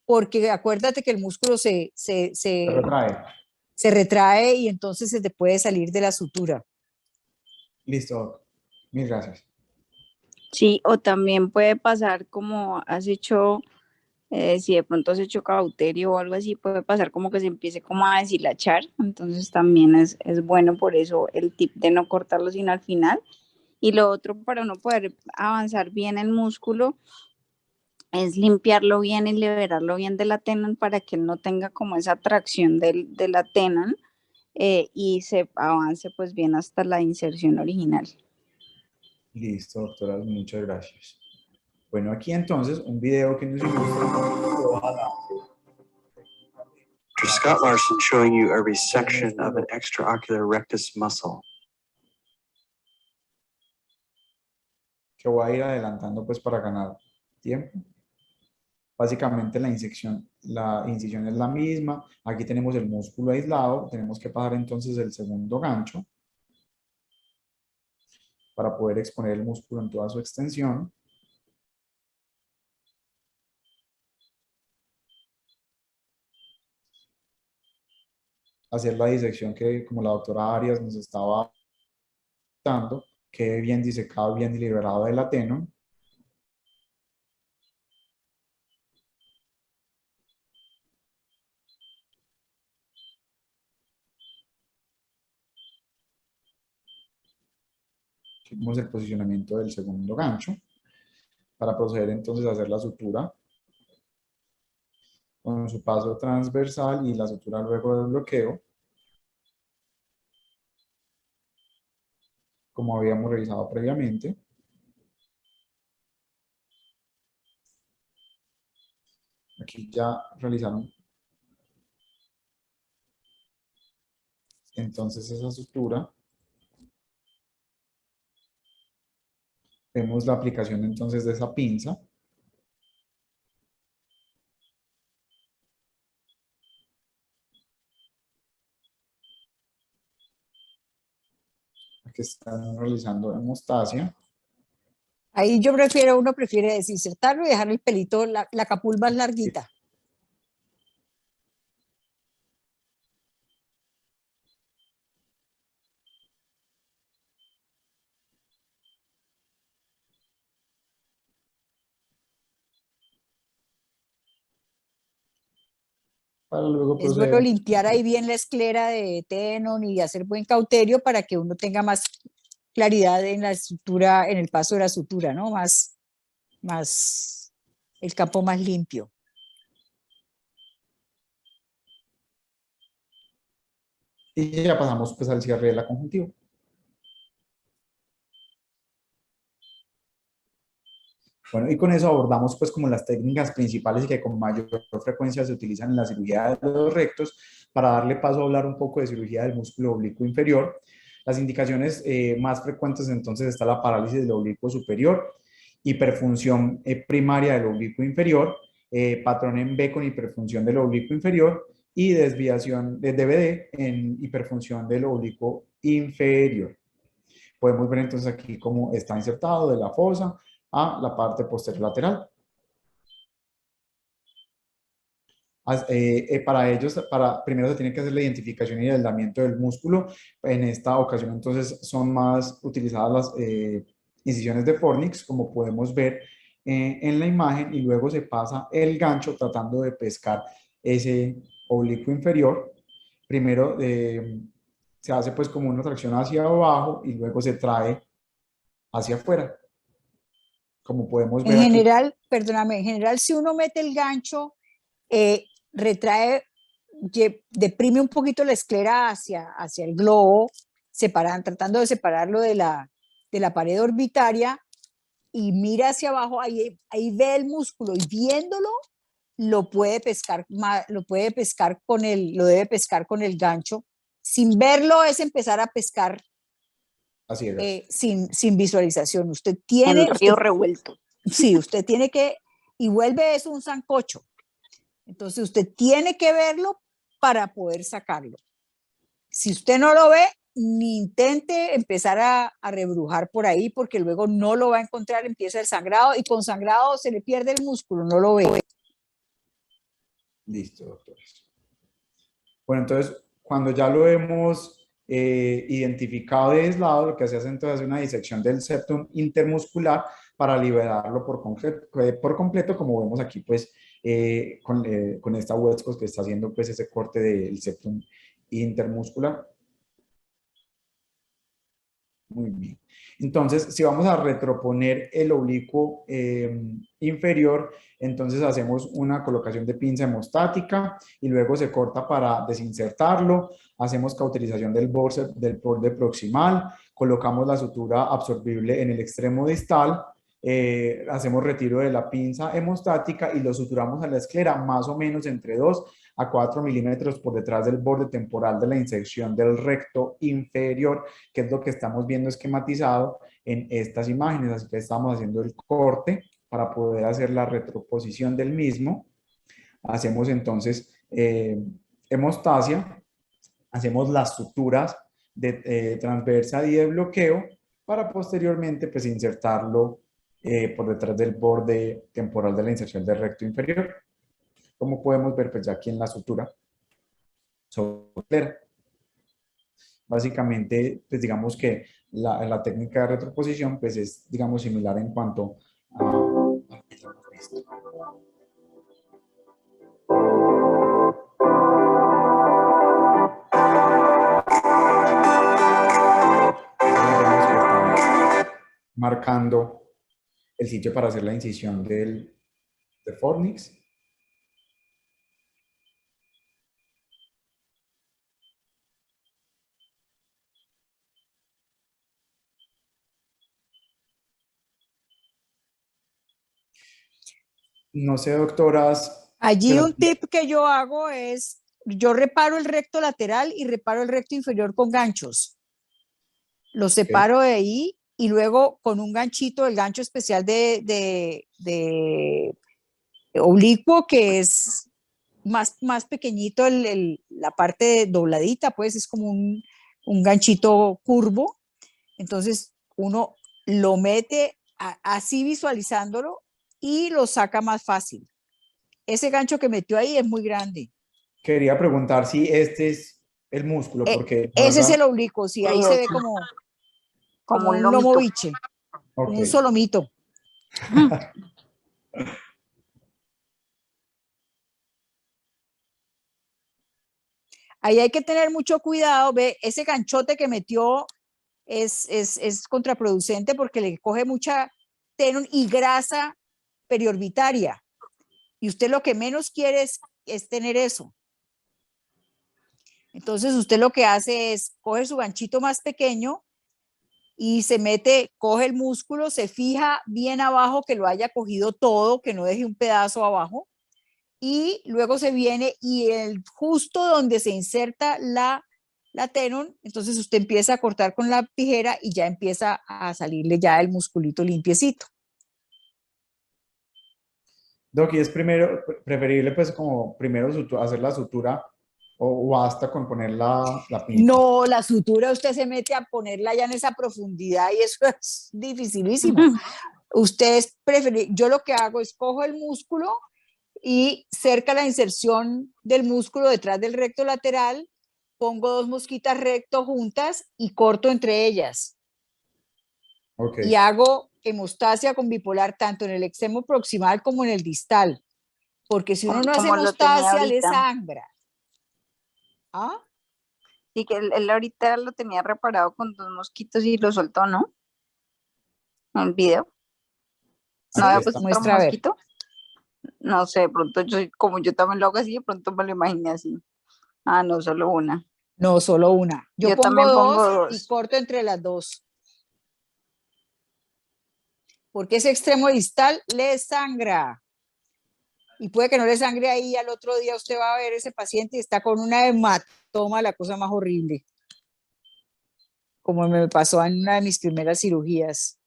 porque acuérdate que el músculo se retrae y entonces se te puede salir de la sutura. Listo, mil gracias. Sí, o también puede pasar como has hecho, si de pronto has hecho cauterio o algo así, puede pasar como que se empiece como a deshilachar, entonces también es bueno por eso el tip de no cortarlo sino al final. Y lo otro, para no poder avanzar bien el músculo, es limpiarlo bien y liberarlo bien de la tenon para que él no tenga como esa tracción de la tenon y se avance pues bien hasta la inserción original. Listo, doctora, muchas gracias. Bueno, aquí entonces un video que nos ilustra. Dr. Scott Larson showing you a resection of an extraocular rectus muscle. Que voy a ir adelantando pues para ganar tiempo. Básicamente la incisión es la misma. Aquí tenemos el músculo aislado. Tenemos que pasar entonces el segundo gancho para poder exponer el músculo en toda su extensión. Hacer la disección que, como la doctora Arias nos estaba dando, quede bien disecado, bien liberado de la tenon. Seguimos el posicionamiento del segundo gancho para proceder entonces a hacer la sutura con su paso transversal y la sutura luego del bloqueo, como habíamos realizado previamente. Aquí ya realizaron entonces esa sutura. Vemos la aplicación entonces de esa pinza. Aquí están realizando hemostasia. Ahí uno prefiere desinsertarlo y dejar el pelito, la capul más larguita. Para luego Es proceder. bueno limpiar ahí bien la esclera de tenon y hacer buen cauterio para que uno tenga más claridad en la sutura, en el paso de la sutura, ¿no? Más el campo más limpio. Y ya pasamos pues al cierre de la conjuntiva. Bueno, y con eso abordamos pues como las técnicas principales y que con mayor frecuencia se utilizan en la cirugía de los rectos, para darle paso a hablar un poco de cirugía del músculo oblicuo inferior. Las indicaciones más frecuentes entonces está la parálisis del oblicuo superior, hiperfunción primaria del oblicuo inferior, patrón en B con hiperfunción del oblicuo inferior y desviación de DVD en hiperfunción del oblicuo inferior. Podemos ver entonces aquí cómo está insertado de la fosa a la parte posterior lateral. Para ellos, primero se tiene que hacer la identificación y el aislamiento del músculo. En esta ocasión entonces son más utilizadas las incisiones de Fornix, como podemos ver en la imagen, y luego se pasa el gancho tratando de pescar ese oblicuo inferior. Primero se hace pues como una tracción hacia abajo y luego se trae hacia afuera, como podemos ver En aquí. general, perdóname, en general si uno mete el gancho, retrae, deprime un poquito la esclera hacia el globo, tratando de separarlo de la pared orbitaria, y mira hacia abajo, ahí ve el músculo, y viéndolo lo puede pescar, lo debe pescar con el gancho. Sin verlo es empezar a pescar Así es. sin visualización. El río revuelto. Sí, usted tiene que, y vuelve eso un sancocho. Entonces usted tiene que verlo para poder sacarlo. Si usted no lo ve, ni intente empezar a rebrujar por ahí, porque luego no lo va a encontrar, empieza el sangrado, y con sangrado se le pierde el músculo, no lo ve. Listo, doctores. Bueno, entonces, cuando ya lo hemos identificado de aislado, lo que se hace entonces es una disección del septum intermuscular para liberarlo por completo, como vemos aquí, pues, con esta Westcott que está haciendo, pues, ese corte del septum intermuscular. Muy bien. Entonces, si vamos a retroponer el oblicuo inferior, entonces hacemos una colocación de pinza hemostática y luego se corta para desinsertarlo. Hacemos cauterización del borde proximal, colocamos la sutura absorbible en el extremo distal, hacemos retiro de la pinza hemostática y lo suturamos a la esclera más o menos entre 2 a 4 milímetros por detrás del borde temporal de la inserción del recto inferior, que es lo que estamos viendo esquematizado en estas imágenes. Así que estamos haciendo el corte para poder hacer la retroposición del mismo. Hacemos entonces hemostasia, hacemos las suturas de transversa y de bloqueo para posteriormente pues insertarlo por detrás del borde temporal de la inserción del recto inferior. Como podemos ver pues ya aquí en la sutura sobre. Básicamente, pues digamos que la técnica de retroposición pues es, digamos, similar en cuanto a esto. Marcando el sitio para hacer la incisión de Fornix. No sé, doctoras. Allí un tip que yo hago es, yo reparo el recto lateral y reparo el recto inferior con ganchos. Los separo de ahí y luego con un ganchito, el gancho especial de oblicuo, que es más pequeñito, la parte dobladita, pues es como un ganchito curvo. Entonces uno lo mete así visualizándolo y lo saca más fácil. Ese gancho que metió ahí es muy grande. Quería preguntar si este es el músculo, porque... Ese es el oblicuo, sí, ahí se ve como un lomo biche, okay. Un solomito. Ahí hay que tener mucho cuidado, ve, ese ganchote que metió es contraproducente porque le coge mucha tenón y grasa periorbitaria. Y usted lo que menos quiere es tener eso. Entonces usted lo que hace es coger su ganchito más pequeño y se mete, coge el músculo, se fija bien abajo, que lo haya cogido todo, que no deje un pedazo abajo, y luego se viene y justo donde se inserta la tenón, entonces usted empieza a cortar con la tijera y ya empieza a salirle ya el musculito limpiecito. Doc, y es preferible pues como primero hacer la sutura o basta con poner la pinza? No, la sutura usted se mete a ponerla ya en esa profundidad y eso es dificilísimo. Ustedes prefieren, yo lo que hago es cojo el músculo y cerca la inserción del músculo detrás del recto lateral, pongo 2 mosquitas recto juntas y corto entre ellas. Ok. Y hago hemostasia con bipolar tanto en el extremo proximal como en el distal. Porque si uno no hace Como lo tenía hemostasia, le ahorita. sangra. ¿Ah? Sí, que él ahorita lo tenía reparado con 2 mosquitos y lo soltó, ¿no? En el video. ¿No Aquí había está. puesto otro Muestra a ver. mosquito? No sé, de pronto como yo también lo hago así, de pronto me lo imaginé así. Ah, no, solo una. No, solo una. Yo Yo pongo también pongo 2 y 2. corto entre las 2. Porque ese extremo distal le sangra. Y puede que no le sangre ahí, al otro día usted va a ver ese paciente y está con una hematoma, la cosa más horrible. Como me pasó en una de mis primeras cirugías.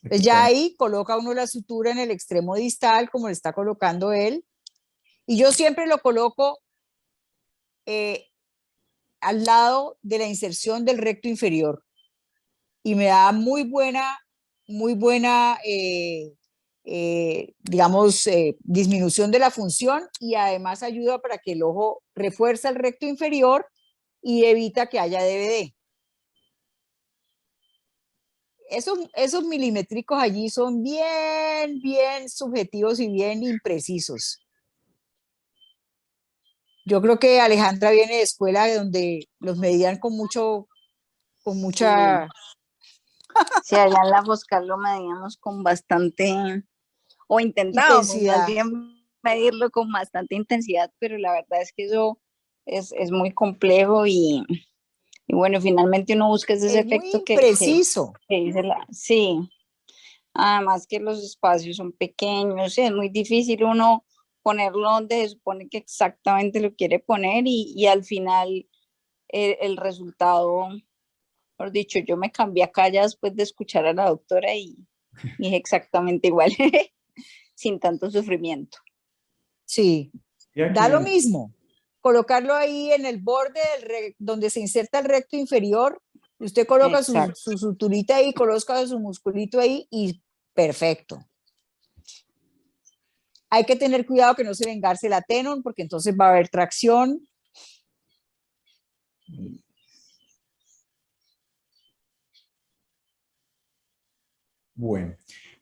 Entonces ya ahí coloca uno la sutura en el extremo distal, como le está colocando él. Y yo siempre lo coloco al lado de la inserción del recto inferior. Y me da muy buena, digamos, disminución de la función y además ayuda para que el ojo refuerza el recto inferior y evita que haya DVD. Esos milimétricos allí son bien subjetivos y bien imprecisos. Yo creo que Alejandra viene de escuela donde los medían con mucha Sí, allá en la Foscal lo medíamos con bastante, o intentábamos más intensidad. bien medirlo con bastante intensidad, pero la verdad es que eso es muy complejo y bueno, finalmente uno busca ese Es muy efecto impreciso. que dice la... Sí, además que los espacios son pequeños, es muy difícil uno ponerlo donde se supone que exactamente lo quiere poner y al final el resultado, por dicho, yo me cambié acá ya después de escuchar a la doctora y es exactamente igual, sin tanto sufrimiento. Sí, Y aquí, da lo mismo. Colocarlo ahí en el borde donde se inserta el recto inferior, y usted coloca Exacto. su suturita ahí, coloca su musculito ahí y perfecto. Hay que tener cuidado que no se le engarce la tenon porque entonces va a haber tracción. bueno.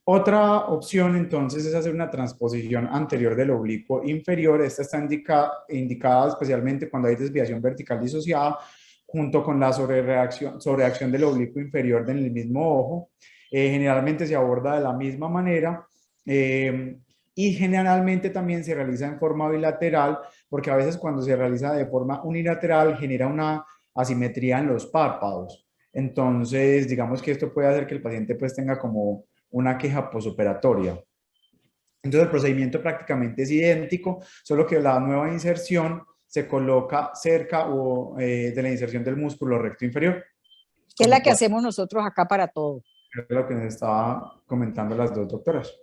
Otra opción entonces es hacer una transposición anterior del oblicuo inferior. Esta está indicada especialmente cuando hay desviación vertical disociada junto con la sobrereacción del oblicuo inferior del mismo ojo. Generalmente se aborda de la misma manera y generalmente también se realiza en forma bilateral porque a veces cuando se realiza de forma unilateral genera una asimetría en los párpados. Entonces, digamos que esto puede hacer que el paciente pues tenga como una queja posoperatoria. Entonces el procedimiento prácticamente es idéntico, solo que la nueva inserción se coloca cerca de la inserción del músculo recto inferior. Que es la que hacemos nosotros acá para todo. Es lo que nos estaba comentando las dos doctoras.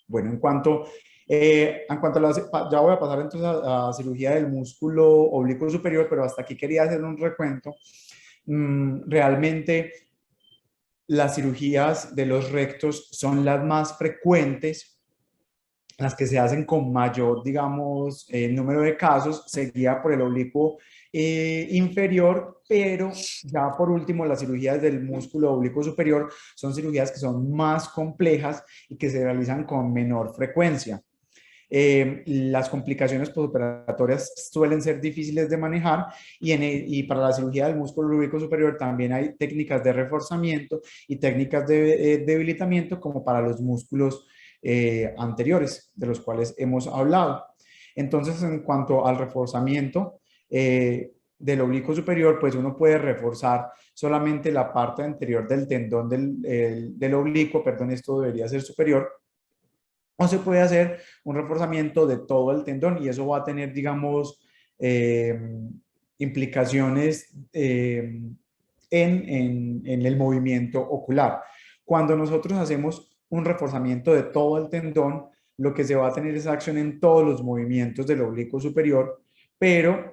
Bueno, en cuanto a ya voy a pasar entonces a cirugía del músculo oblicuo superior, pero hasta aquí quería hacer un recuento. Realmente las cirugías de los rectos son las más frecuentes, las que se hacen con mayor, digamos, número de casos, seguida por el oblicuo inferior, pero ya por último las cirugías del músculo oblicuo superior son cirugías que son más complejas y que se realizan con menor frecuencia. Las complicaciones postoperatorias suelen ser difíciles de manejar y para la cirugía del músculo oblicuo superior también hay técnicas de reforzamiento y técnicas de debilitamiento como para los músculos anteriores de los cuales hemos hablado. Entonces, en cuanto al reforzamiento del oblicuo superior, pues uno puede reforzar solamente la parte anterior del tendón del oblicuo, perdón, esto debería ser superior, o se puede hacer un reforzamiento de todo el tendón y eso va a tener, digamos, implicaciones en el movimiento ocular. Cuando nosotros hacemos un reforzamiento de todo el tendón, lo que se va a tener es acción en todos los movimientos del oblicuo superior, pero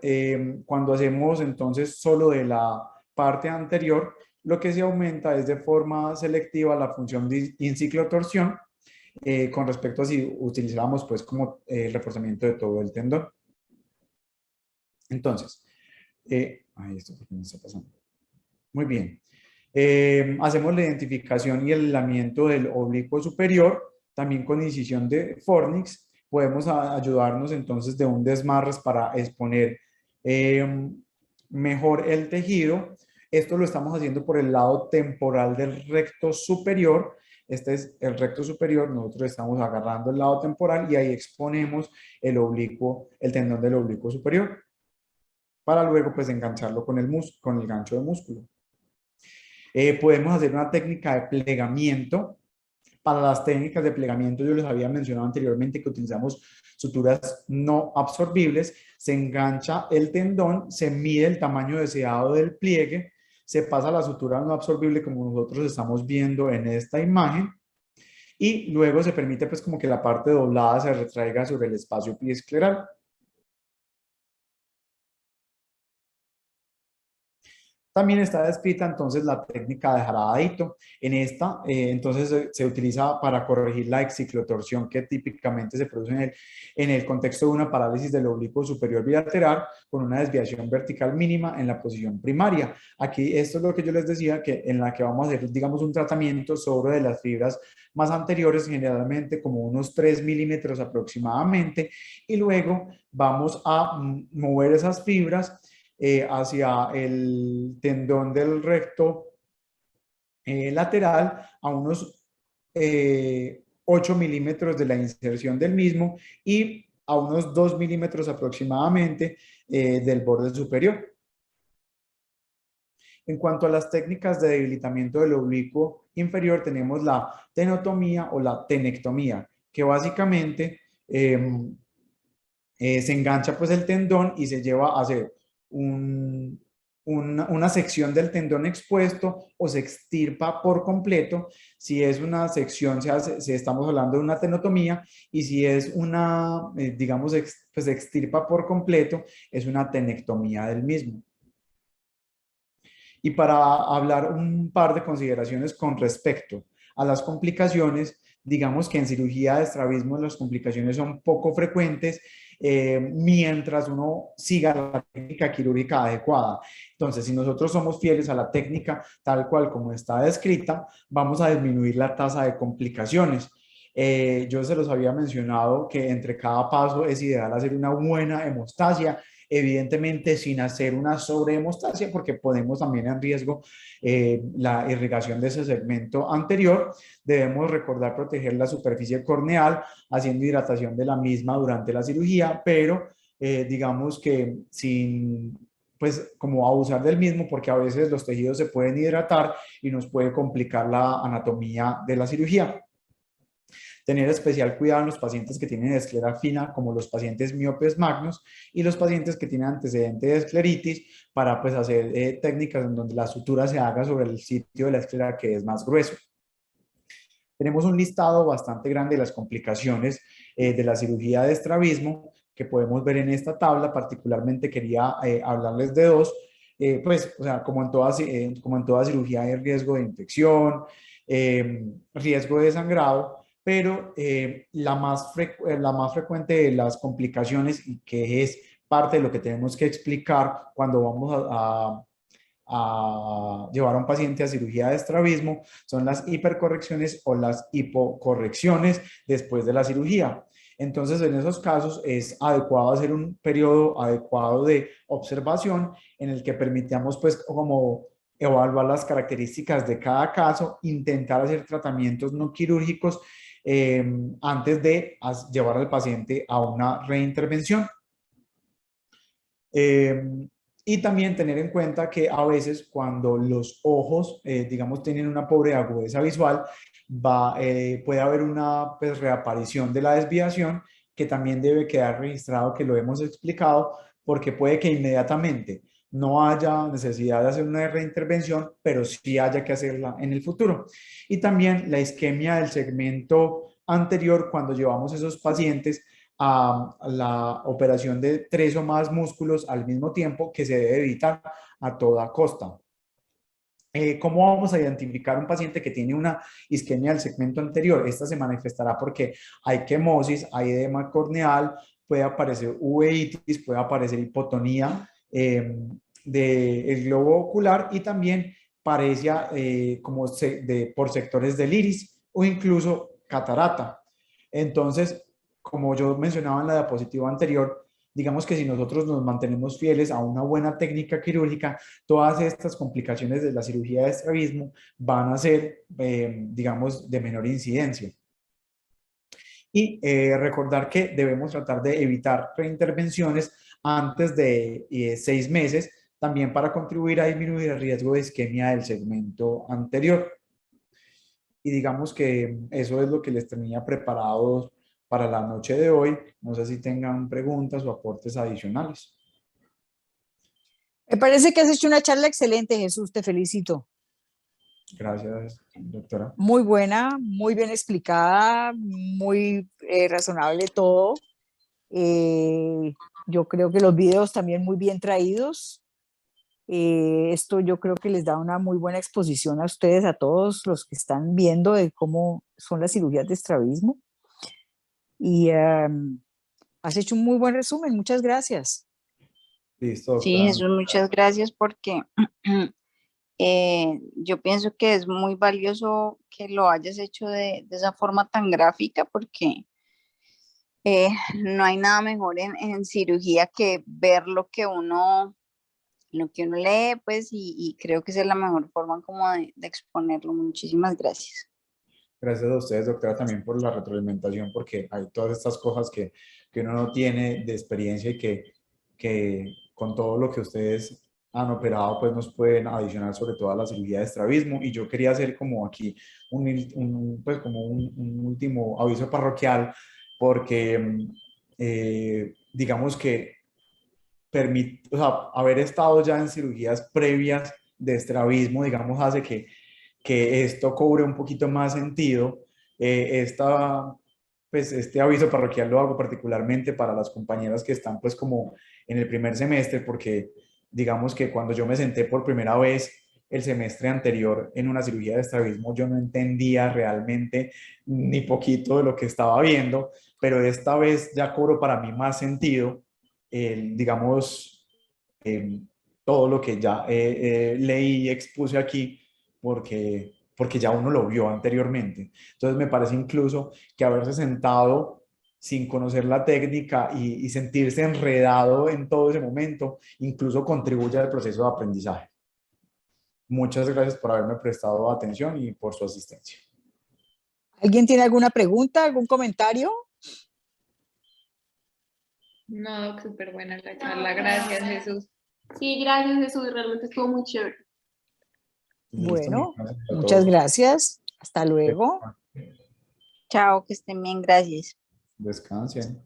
cuando hacemos entonces solo de la parte anterior, lo que se aumenta es de forma selectiva la función de inciclotorsión con respecto a si utilizáramos pues como el reforzamiento de todo el tendón. Entonces, esto por qué me está pasando. Muy bien. Hacemos la identificación y el aislamiento del oblicuo superior, también con incisión de fornix. Podemos ayudarnos entonces de un desmarres para exponer mejor el tejido. Esto lo estamos haciendo por el lado temporal del recto superior. Este es el recto superior, nosotros estamos agarrando el lado temporal y ahí exponemos el oblicuo, el tendón del oblicuo superior, para luego pues engancharlo con el gancho de músculo. Podemos hacer una técnica de plegamiento. Para las técnicas de plegamiento yo les había mencionado anteriormente que utilizamos suturas no absorbibles. Se engancha el tendón, se mide el tamaño deseado del pliegue, se pasa la sutura no absorbible como nosotros estamos viendo en esta imagen y luego se permite pues como que la parte doblada se retraiga sobre el espacio pliescleral. También está descrita entonces la técnica de jaradito. En esta, entonces se utiliza para corregir la exciclotorsión que típicamente se produce en el contexto de una parálisis del oblicuo superior bilateral con una desviación vertical mínima en la posición primaria. Aquí esto es lo que yo les decía, que en la que vamos a hacer, digamos, un tratamiento sobre de las fibras más anteriores, generalmente como unos 3 milímetros aproximadamente, y luego vamos a mover esas fibras hacia el tendón del recto lateral a unos 8 milímetros de la inserción del mismo y a unos 2 milímetros aproximadamente del borde superior. En cuanto a las técnicas de debilitamiento del oblicuo inferior, tenemos la tenotomía o la tenectomía, que básicamente se engancha pues el tendón y se lleva a hacer una sección del tendón expuesto o se extirpa por completo. Si es una sección, si estamos hablando de una tenotomía, y si es una, digamos, pues se extirpa por completo, es una tenectomía del mismo. Y para hablar un par de consideraciones con respecto a las complicaciones, digamos que en cirugía de estrabismo las complicaciones son poco frecuentes mientras uno siga la técnica quirúrgica adecuada. Entonces, si nosotros somos fieles a la técnica tal cual como está descrita, vamos a disminuir la tasa de complicaciones. Yo se los había mencionado que entre cada paso es ideal hacer una buena hemostasia, evidentemente sin hacer una sobrehemostasia porque ponemos también en riesgo la irrigación de ese segmento anterior. Debemos recordar proteger la superficie corneal haciendo hidratación de la misma durante la cirugía, pero digamos que sin pues como abusar del mismo porque a veces los tejidos se pueden hidratar y nos puede complicar la anatomía de la cirugía. Tener especial cuidado en los pacientes que tienen esclera fina, como los pacientes miopes magnos y los pacientes que tienen antecedente de escleritis, para pues hacer técnicas en donde la sutura se haga sobre el sitio de la esclera que es más grueso. Tenemos un listado bastante grande de las complicaciones de la cirugía de estrabismo que podemos ver en esta tabla. Particularmente quería hablarles de dos. Pues, o sea, como en toda cirugía hay riesgo de infección, riesgo de sangrado, pero la más frecuente de las complicaciones, y que es parte de lo que tenemos que explicar cuando vamos a llevar a un paciente a cirugía de estrabismo, son las hipercorrecciones o las hipocorrecciones después de la cirugía. Entonces, en esos casos es adecuado hacer un periodo adecuado de observación en el que permitamos pues como evaluar las características de cada caso, intentar hacer tratamientos no quirúrgicos antes de llevar al paciente a una reintervención. Y también tener en cuenta que a veces cuando los ojos, digamos, tienen una pobre agudeza visual, puede haber una pues, reaparición de la desviación que también debe quedar registrado, que lo hemos explicado, porque puede que inmediatamente no haya necesidad de hacer una reintervención, pero sí haya que hacerla en el futuro. Y también la isquemia del segmento anterior cuando llevamos esos pacientes a la operación de 3 o más músculos al mismo tiempo, que se debe evitar a toda costa. ¿Cómo vamos a identificar un paciente que tiene una isquemia del segmento anterior? Esta se manifestará porque hay quemosis, hay edema corneal, puede aparecer uveitis, puede aparecer hipotonía del globo ocular y también parecia por sectores del iris o incluso catarata. Entonces, como yo mencionaba en la diapositiva anterior, digamos que si nosotros nos mantenemos fieles a una buena técnica quirúrgica, todas estas complicaciones de la cirugía de estrabismo van a ser, digamos, de menor incidencia. Y recordar que debemos tratar de evitar reintervenciones antes de 6 meses, también para contribuir a disminuir el riesgo de isquemia del segmento anterior. Y digamos que eso es lo que les tenía preparado para la noche de hoy. No sé si tengan preguntas o aportes adicionales. Me parece que has hecho una charla excelente, Jesús, te felicito. Gracias, doctora. Muy buena, muy bien explicada, muy razonable todo. Yo creo que los videos también muy bien traídos. Esto yo creo que les da una muy buena exposición a ustedes, a todos los que están viendo de cómo son las cirugías de estrabismo. Y has hecho un muy buen resumen, muchas gracias. Listo, Sí, doctora. Jesús, muchas gracias porque yo pienso que es muy valioso que lo hayas hecho de esa forma tan gráfica porque no hay nada mejor en cirugía que ver lo que uno lee, pues, y creo que esa es la mejor forma como de exponerlo. Muchísimas gracias. Gracias a ustedes, doctora, también por la retroalimentación, porque hay todas estas cosas que uno no tiene de experiencia y que con todo lo que ustedes han operado, pues nos pueden adicionar sobre todo a la cirugía de estrabismo. Y yo quería hacer como aquí pues como un último aviso parroquial, porque digamos que o sea, haber estado ya en cirugías previas de estrabismo, digamos, hace que esto cobre un poquito más sentido. Pues este aviso parroquial lo hago particularmente para las compañeras que están pues como en el primer semestre, porque digamos que cuando yo me senté por primera vez el semestre anterior en una cirugía de estrabismo, yo no entendía realmente ni poquito de lo que estaba viendo, pero esta vez ya cobró para mí más sentido, digamos, todo lo que ya leí y expuse aquí, porque ya uno lo vio anteriormente. Entonces me parece incluso que haberse sentado sin conocer la técnica y sentirse enredado en todo ese momento, incluso contribuye al proceso de aprendizaje. Muchas gracias por haberme prestado atención y por su asistencia. ¿Alguien tiene alguna pregunta, algún comentario? No, súper buena la charla. Gracias, Jesús. Sí, gracias, Jesús. Realmente estuvo muy chévere. Bueno, Gracias a muchas todos. gracias. Hasta luego. Chao, que estén bien, gracias. Descansen.